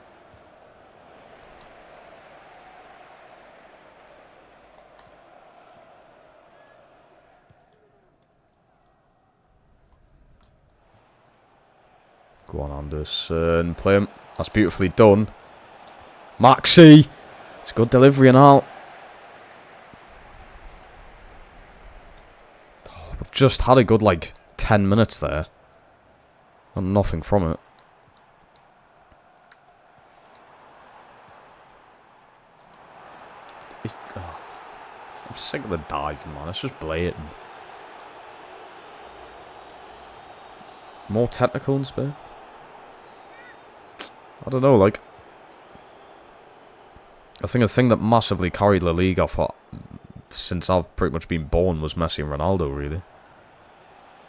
Go on, Anderson. Play him. That's beautifully done. Maxi! It's good delivery and all. Oh, we've just had a good, like, 10 minutes there. And nothing from it. Oh, I'm sick of the diving, man. It's just blatant. More technical in Spain? I don't know, like... I think the thing that massively carried La Liga for since I've pretty much been born was Messi and Ronaldo, really.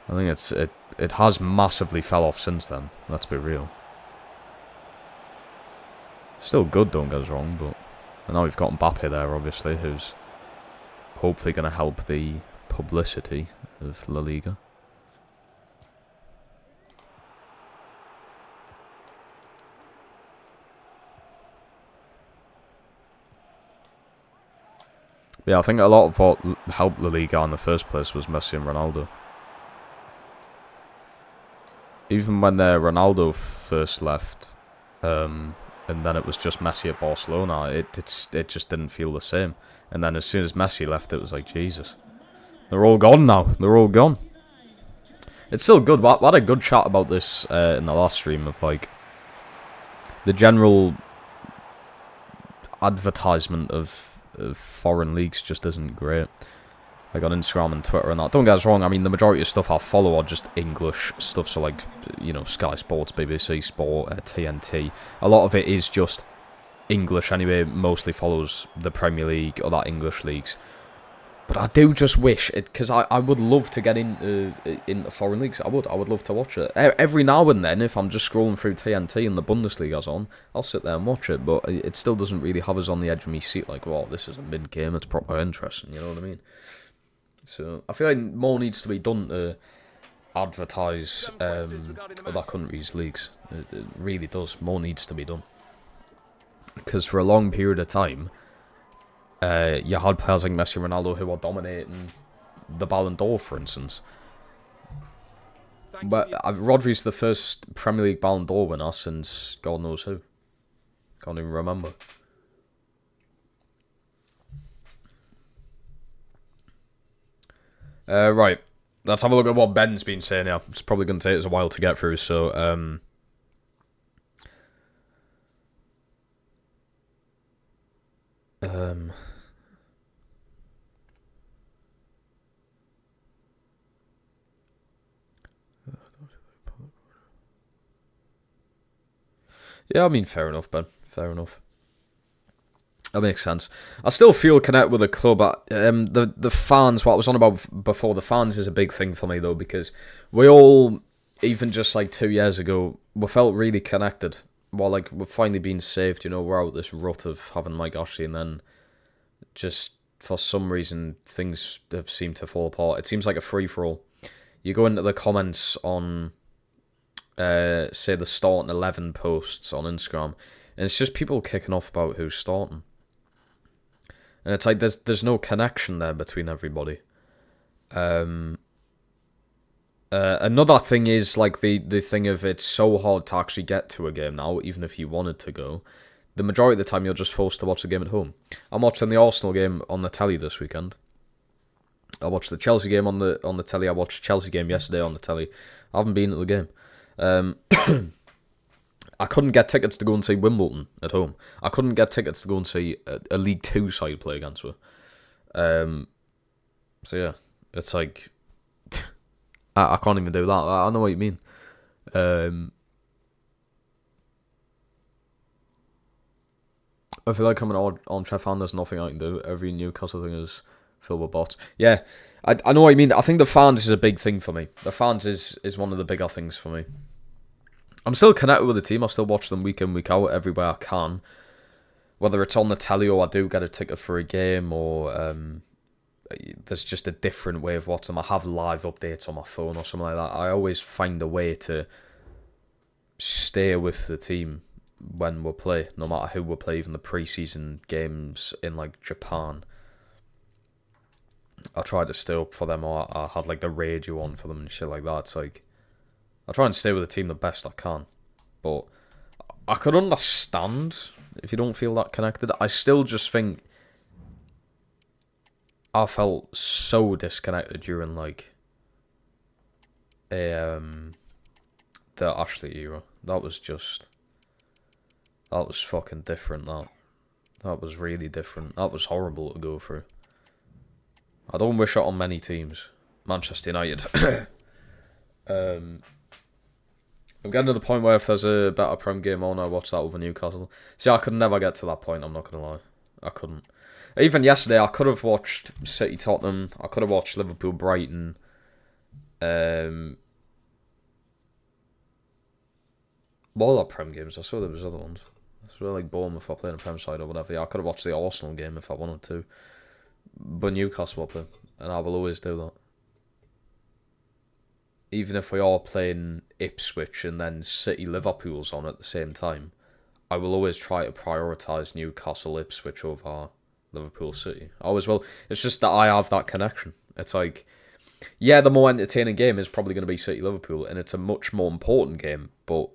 I think it has massively fell off since then, let's be real. Still good, don't get us wrong, but... And now we've got Mbappe there, obviously, who's hopefully going to help the publicity of La Liga. Yeah, I think a lot of what helped La Liga in the first place was Messi and Ronaldo. Even when Ronaldo first left, and then it was just Messi at Barcelona, it just didn't feel the same. And then as soon as Messi left, it was like, Jesus. They're all gone now. They're all gone. It's still good. We had a good chat about this in the last stream of, like, the general advertisement of foreign leagues just isn't great. Like on Instagram and Twitter and that. Don't get us wrong, I mean, the majority of stuff I follow are just English stuff, so like, you know, Sky Sports, BBC Sport, TNT. A lot of it is just English anyway, mostly follows the Premier League or that English leagues. But I do just wish, because I would love to get into foreign leagues. I would love to watch it. Every now and then, if I'm just scrolling through TNT and the Bundesliga's on, I'll sit there and watch it. But it still doesn't really have us on the edge of my seat, like, well, this is a mid-game, it's proper interesting, you know what I mean? So, I feel like more needs to be done to advertise other countries' leagues. It really does. More needs to be done. Because for a long period of time... you had players like Messi and Ronaldo who were dominating the Ballon d'Or, for instance. But Rodri's the first Premier League Ballon d'Or winner since God knows who. Can't even remember. Right. Let's have a look at what Ben's been saying here. It's probably going to take us a while to get through, so... Yeah, I mean, fair enough, Ben. Fair enough. That makes sense. I still feel connected with the club. The fans, what I was on about before, the fans is a big thing for me though, because we all, even just like 2 years ago, we felt really connected. Well, like we're finally being saved. We're out this rut of having Mike Ashley, and then just for some reason things have seemed to fall apart. It seems like a free for all. You go into the comments on, say, the starting 11 posts on Instagram, and it's just people kicking off about who's starting. And it's like there's no connection there between everybody. Another thing is like the thing of it's so hard to actually get to a game now, even if you wanted to go. The majority of the time you're just forced to watch the game at home. I'm watching the Arsenal game on the telly this weekend. I watched the Chelsea game on the telly. I watched Chelsea game yesterday on the telly. I haven't been at the game. I couldn't get tickets to go and see Wimbledon at home. I couldn't get tickets to go and see a League Two side play against me. So yeah, it's like I can't even do that. I know what you mean. I feel like I'm an armchair fan. There's nothing I can do. Every Newcastle thing is filled with bots. Yeah, I know what you mean. I think the fans is a big thing for me. The fans is one of the bigger things for me. I'm still connected with the team. I still watch them week in, week out, everywhere I can. Whether it's on the telly or I do get a ticket for a game, or there's just a different way of watching them. I have live updates on my phone or something like that. I always find a way to stay with the team when we play, no matter who we play, even the pre-season games in like Japan. I try to stay up for them, or I had like the radio on for them and shit like that. It's like I try and stay with the team the best I can, but I could understand if you don't feel that connected. I still just think I felt so disconnected during like the Ashley era. That was fucking different. That was really different. That was horrible to go through. I don't wish it on many teams. Manchester United. I'm getting to the point where if there's a better Prem game on, I watch that over Newcastle. See, I could never get to that point, I'm not going to lie. I couldn't. Even yesterday, I could have watched City Tottenham. I could have watched Liverpool Brighton. What other Prem games? I saw there was other ones. It's really like Bournemouth are playing a Prem side or whatever. Yeah, I could have watched the Arsenal game if I wanted to. But Newcastle are playing, and I will always do that. Even if we are playing Ipswich and then City Liverpool's on at the same time, I will always try to prioritise Newcastle Ipswich over Liverpool City. I always will. It's just that I have that connection. It's like, yeah, the more entertaining game is probably going to be City Liverpool, and it's a much more important game, but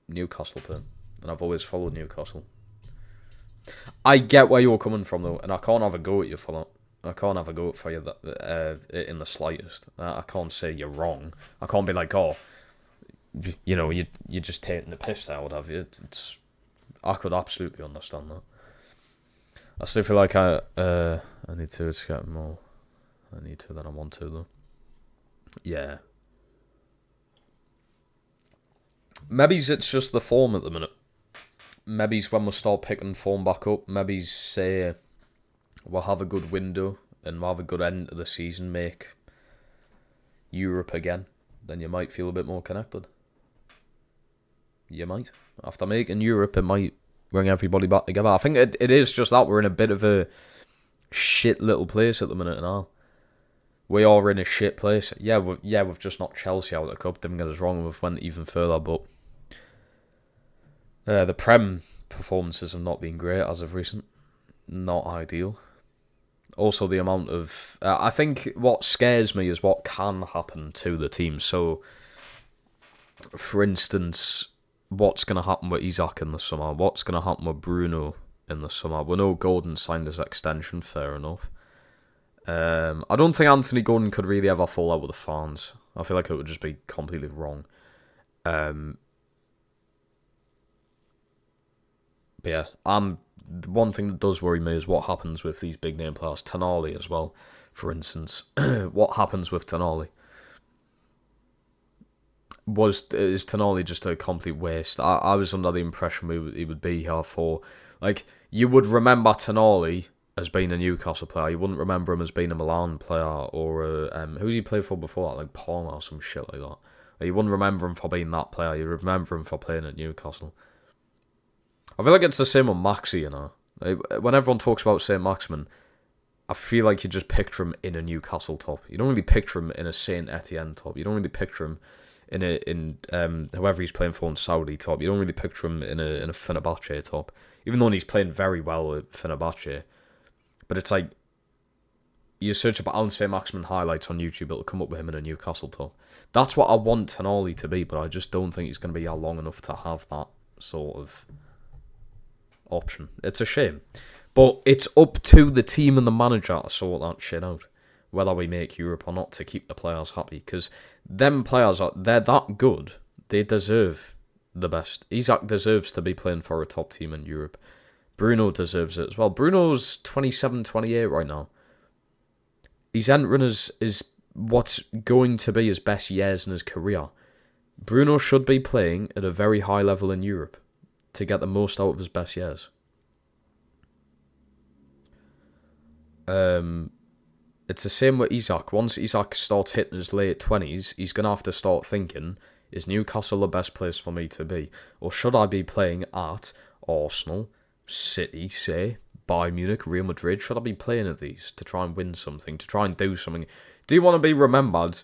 Newcastle playing, and I've always followed Newcastle. I get where you're coming from though, and I can't have a go at you for that. I can't have a go for you in the slightest. I can't say you're wrong. I can't be like, oh, you're just taking the piss there, what have you. I could absolutely understand that. I still feel like I need to get more. I need to, then I want to though. Yeah. Maybe it's just the form at the minute. Maybe when we'll start picking form back up. Maybe say we'll have a good window and we'll have a good end to the season, make Europe again, then you might feel a bit more connected. You might. After making Europe, it might bring everybody back together. I think it is just that we're in a bit of a shit little place at the minute now. We are in a shit place. Yeah, we've just knocked Chelsea out of the cup. Didn't get us wrong. We've went even further, but the Prem performances have not been great as of recent. Not ideal. Also, the amount of... I think what scares me is what can happen to the team. So, for instance, what's going to happen with Isaac in the summer? What's going to happen with Bruno in the summer? We know Gordon signed his extension, fair enough. I don't think Anthony Gordon could really ever fall out with the fans. I feel like it would just be completely wrong. But yeah, the one thing that does worry me is what happens with these big name players. Tonali as well, for instance. What happens with Tonali? Is Tonali just a complete waste? I was under the impression he would be here for... Like, you would remember Tonali as being a Newcastle player. You wouldn't remember him as being a Milan player or who's he played for before that, like Parma or some shit like that. Like, you wouldn't remember him for being that player. You'd remember him for playing at Newcastle. I feel like it's the same with Maxi, you know. Like, when everyone talks about St. Maximin, I feel like you just picture him in a Newcastle top. You don't really picture him in a Saint Etienne top. You don't really picture him in whoever he's playing for in Saudi top. You don't really picture him in a Fenerbahce top. Even though he's playing very well at Fenerbahce. But it's like, you search up Alan St. Maximin highlights on YouTube, it'll come up with him in a Newcastle top. That's what I want Tonali to be, but I just don't think he's going to be long enough to have that sort of option. It's a shame. But it's up to the team and the manager to sort that shit out. Whether we make Europe or not, to keep the players happy. Because them players, they're that good. They deserve the best. Isak deserves to be playing for a top team in Europe. Bruno deserves it as well. Bruno's 27, 28 right now. He's entering is what's going to be his best years in his career. Bruno should be playing at a very high level in Europe to get the most out of his best years. It's the same with Isak. Once Isak starts hitting his late 20s, he's going to have to start thinking, is Newcastle the best place for me to be? Or should I be playing at Arsenal, City, say, Bayern Munich, Real Madrid? Should I be playing at these to try and win something, to try and do something? Do you want to be remembered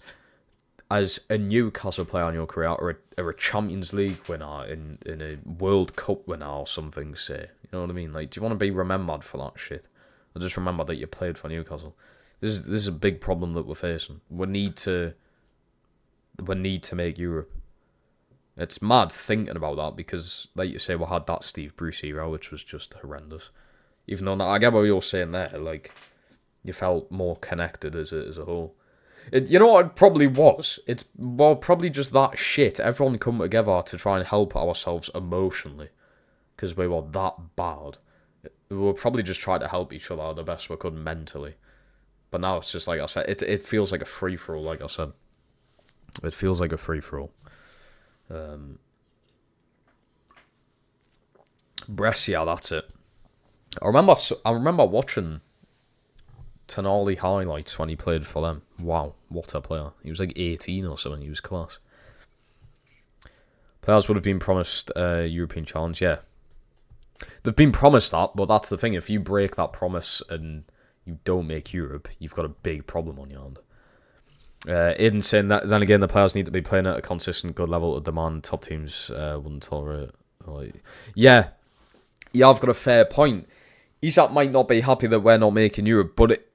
as a Newcastle player in your career, or a Champions League winner, in a World Cup winner or something, say? You know what I mean? Like, do you want to be remembered for that shit? Or just remember that you played for Newcastle? This is a big problem that we're facing. We need to make Europe. It's mad thinking about that because, like you say, we had that Steve Bruce era, which was just horrendous. Even though I get what you're saying there, like, you felt more connected as a whole. You know what it probably was? It's probably just that shit. Everyone come together to try and help ourselves emotionally because we were that bad. We were probably just trying to help each other the best we could mentally. But now it's just like I said, it feels like a free-for-all, like I said. It feels like a free-for-all. Brescia, that's it. I remember watching Tonali highlights when he played for them. Wow, what a player. He was like 18 or something, he was class. Players would have been promised a European challenge, yeah. They've been promised that, but that's the thing. If you break that promise and you don't make Europe, you've got a big problem on your hand. Aidan saying that, then again, the players need to be playing at a consistent, good level to demand top teams wouldn't tolerate. Yeah, I've got a fair point. Isak might not be happy that we're not making Europe, but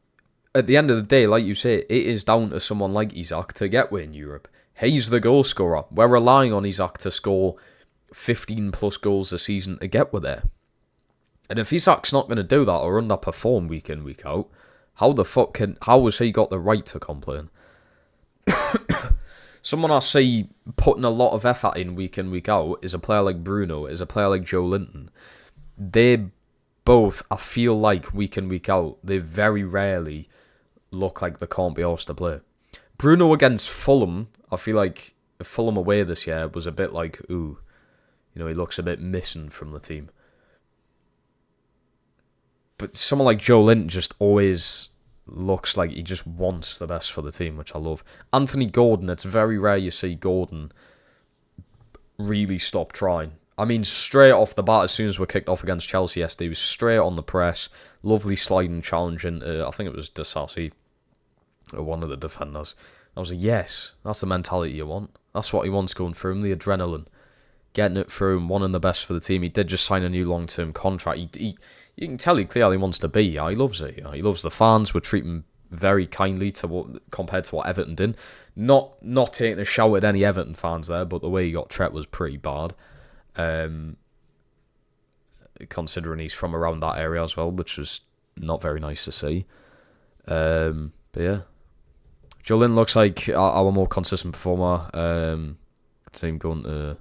at the end of the day, like you say, it is down to someone like Isak to get we in Europe. He's the goal scorer. We're relying on Isak to score 15 plus goals a season to get we there. And if Isak's not going to do that or underperform week in, week out, how has he got the right to complain? Someone I see putting a lot of effort in, week out, is a player like Bruno, is a player like Joe Linton. They both, I feel like, week in, week out, they very rarely look like they can't be asked to play. Bruno against Fulham, I feel like Fulham away this year was a bit like, ooh, he looks a bit missing from the team. But someone like Joe Linton just always looks like he just wants the best for the team, which I love. Anthony Gordon, it's very rare you see Gordon really stop trying. I mean, straight off the bat, as soon as we kicked off against Chelsea yesterday, he was straight on the press, lovely sliding challenge into, I think it was Disasi, one of the defenders. I was like, yes, that's the mentality you want. That's what he wants going through him, the adrenaline. Getting it through him, wanting the best for the team. He did just sign a new long-term contract. You can tell he clearly wants to be. He loves it. He loves the fans. We treat him very kindly compared to what Everton did. Not taking a shout at any Everton fans there, but the way he got treated was pretty bad. Considering he's from around that area as well, which was not very nice to see. But yeah, Jolin looks like our more consistent performer. Team going to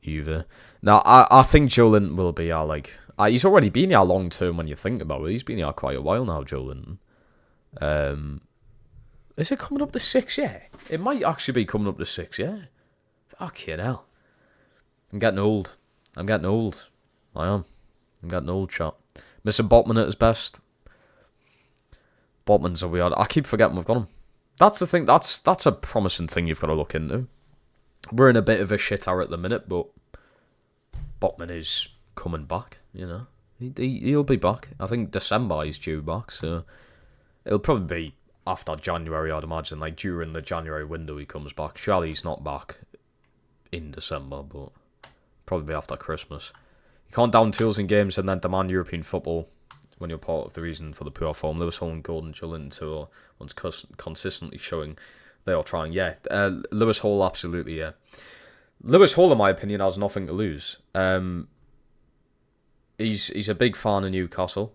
Juve. Now, I think Joe Linton will be our, he's already been here long term when you think about it. He's been here quite a while now, Joe Linton. Is it coming up to 6 year? It might actually be coming up to 6 year. Fucking hell. I'm getting old. I am. I'm getting old, chat. Missing Botman at his best. Botman's a weird. I keep forgetting we've got him. That's the thing. That's a promising thing you've got to look into. We're in a bit of a shit hour at the minute, but Botman is coming back. You know, he'll be back. I think December he's due back, so it'll probably be after January, I'd imagine. Like during the January window, he comes back. Surely he's not back in December, but probably be after Christmas. You can't down tools in games and then demand European football when you're part of the reason for the poor form. Lewis Hall and Gordon Joelinton are ones consistently showing they are trying. Yeah, Lewis Hall, absolutely, yeah. Lewis Hall, in my opinion, has nothing to lose. He's a big fan of Newcastle.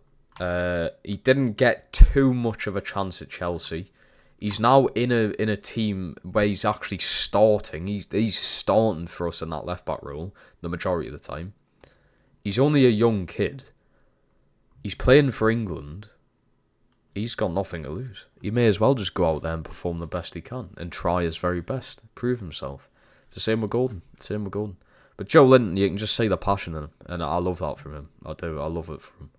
He didn't get too much of a chance at Chelsea. He's now in a team where he's actually starting. He's starting for us in that left-back role the majority of the time. He's only a young kid. He's playing for England. He's got nothing to lose. He may as well just go out there and perform the best he can and try his very best, prove himself. It's the same with Gordon. But Joelinton, you can just see the passion in him, and I love that from him. I do. I love it from him.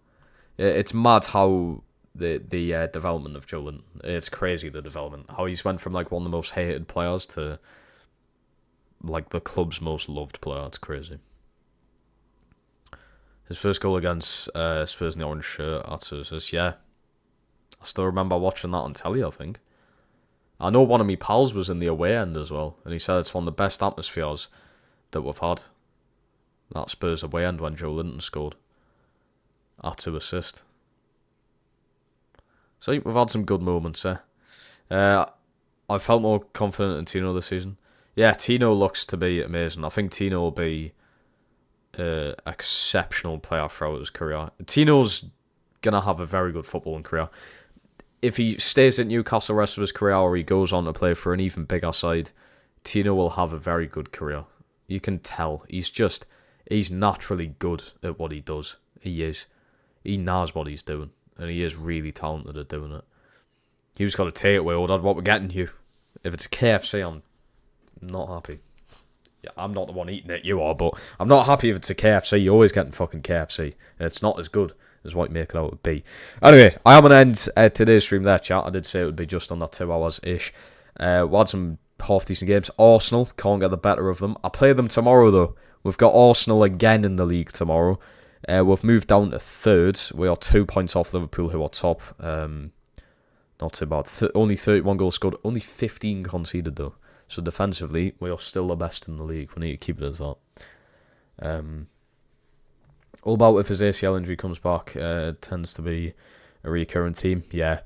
It's mad how the development of Joelinton. It's crazy, the development. How he's went from like one of the most hated players to like the club's most loved player. It's crazy. His first goal against Spurs in the orange shirt at us, yeah. I still remember watching that on telly, I think. I know one of my pals was in the away end as well, and he said it's one of the best atmospheres that we've had. That Spurs away end when Joelinton scored. At 2 assist. So we've had some good moments there. I felt more confident in Tino this season. Yeah, Tino looks to be amazing. I think Tino will be exceptional player throughout his career. Tino's gonna have a very good footballing career. If he stays at Newcastle the rest of his career, or he goes on to play for an even bigger side, Tino will have a very good career. You can tell. He's naturally good at what he does. He is. He knows what he's doing, and he is really talented at doing it. He just got to take it away, Dad. What we're getting you. If it's a KFC, I'm not happy. Yeah, I'm not the one eating it, you are, but I'm not happy if it's a KFC. You're always getting fucking KFC. And it's not as good as what you make it out to be. Anyway, I am going to end today's stream there, chat. I did say it would be just under 2 hours-ish. We had some half-decent games. Arsenal, can't get the better of them. I play them tomorrow, though. We've got Arsenal again in the league tomorrow. We've moved down to 3rd. We are 2 points off Liverpool, who are top. Not too bad. Only 31 goals scored. Only 15 conceded, though. So defensively, we are still the best in the league. We need to keep it as that. All about if his ACL injury comes back, it tends to be a recurring theme. Yeah.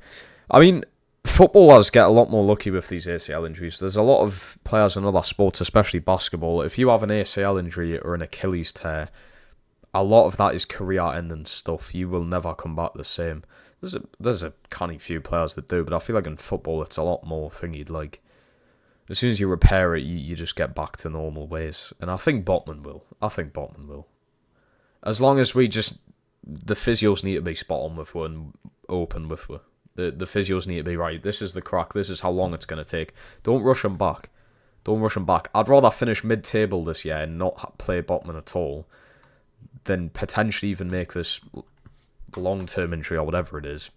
I mean, footballers get a lot more lucky with these ACL injuries. There's a lot of players in other sports, especially basketball. If you have an ACL injury or an Achilles tear, a lot of that is career-ending stuff. You will never come back the same. There's a canny few players that do, but I feel like in football it's a lot more thingy. Like, as soon as you repair it, you just get back to normal ways. And I think Botman will. As long as the physios need to be spot on with one, and open with one. The physios need to be right. This is the crack. This is how long it's going to take. Don't rush him back. I'd rather finish mid-table this year and not play Botman at all than potentially even make this long-term injury or whatever it is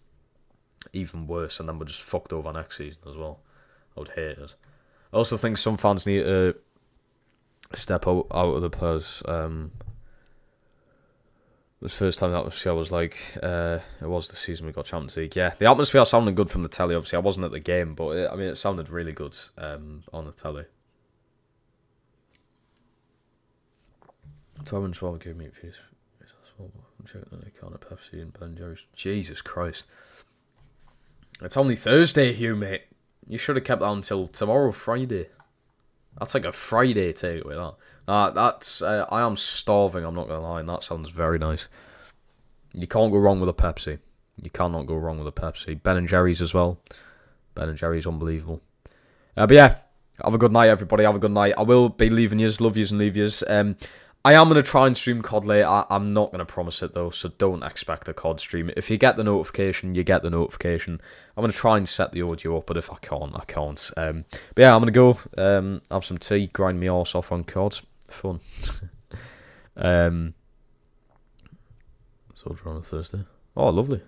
even worse, and then we're just fucked over next season as well. I would hate it. I also think some fans need to step out of the players. The first time the atmosphere was like, it was the season we got Champions League. Yeah, the atmosphere sounded good from the telly. Obviously, I wasn't at the game, but it sounded really good on the telly. 12 and 12 gave me views. I'm checking that account of Pepsi and Ben Jerry's. Jesus Christ. It's only Thursday, Hugh, mate. You should have kept that until tomorrow, Friday. That's like a Friday takeaway, that. I am starving, I'm not going to lie, and that sounds very nice. You can't go wrong with a Pepsi. You cannot go wrong with a Pepsi. Ben & Jerry's as well. Ben & Jerry's unbelievable. But yeah, have a good night, everybody. Have a good night. I will be leaving yous, love yous and leave yous. I am going to try and stream COD later. I'm not going to promise it, though, so don't expect a COD stream. If you get the notification, you get the notification. I'm going to try and set the audio up, but if I can't, I can't. But yeah, I'm going to go have some tea, grind my arse off on COD. Fun. So draw on a Thursday. Oh, lovely.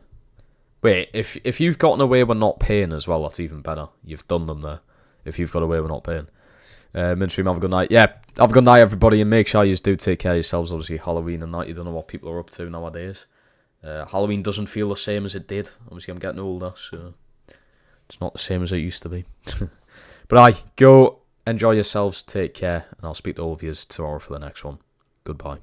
Wait, if you've gotten away with not paying as well, that's even better. You've done them there. If you've got away with not paying. Midstream, have a good night. Yeah, have a good night, everybody, and make sure you do take care of yourselves. Obviously, Halloween and that, you don't know what people are up to nowadays. Halloween doesn't feel the same as it did. Obviously, I'm getting older, so it's not the same as it used to be. But go enjoy yourselves, take care, and I'll speak to all of you tomorrow for the next one. Goodbye.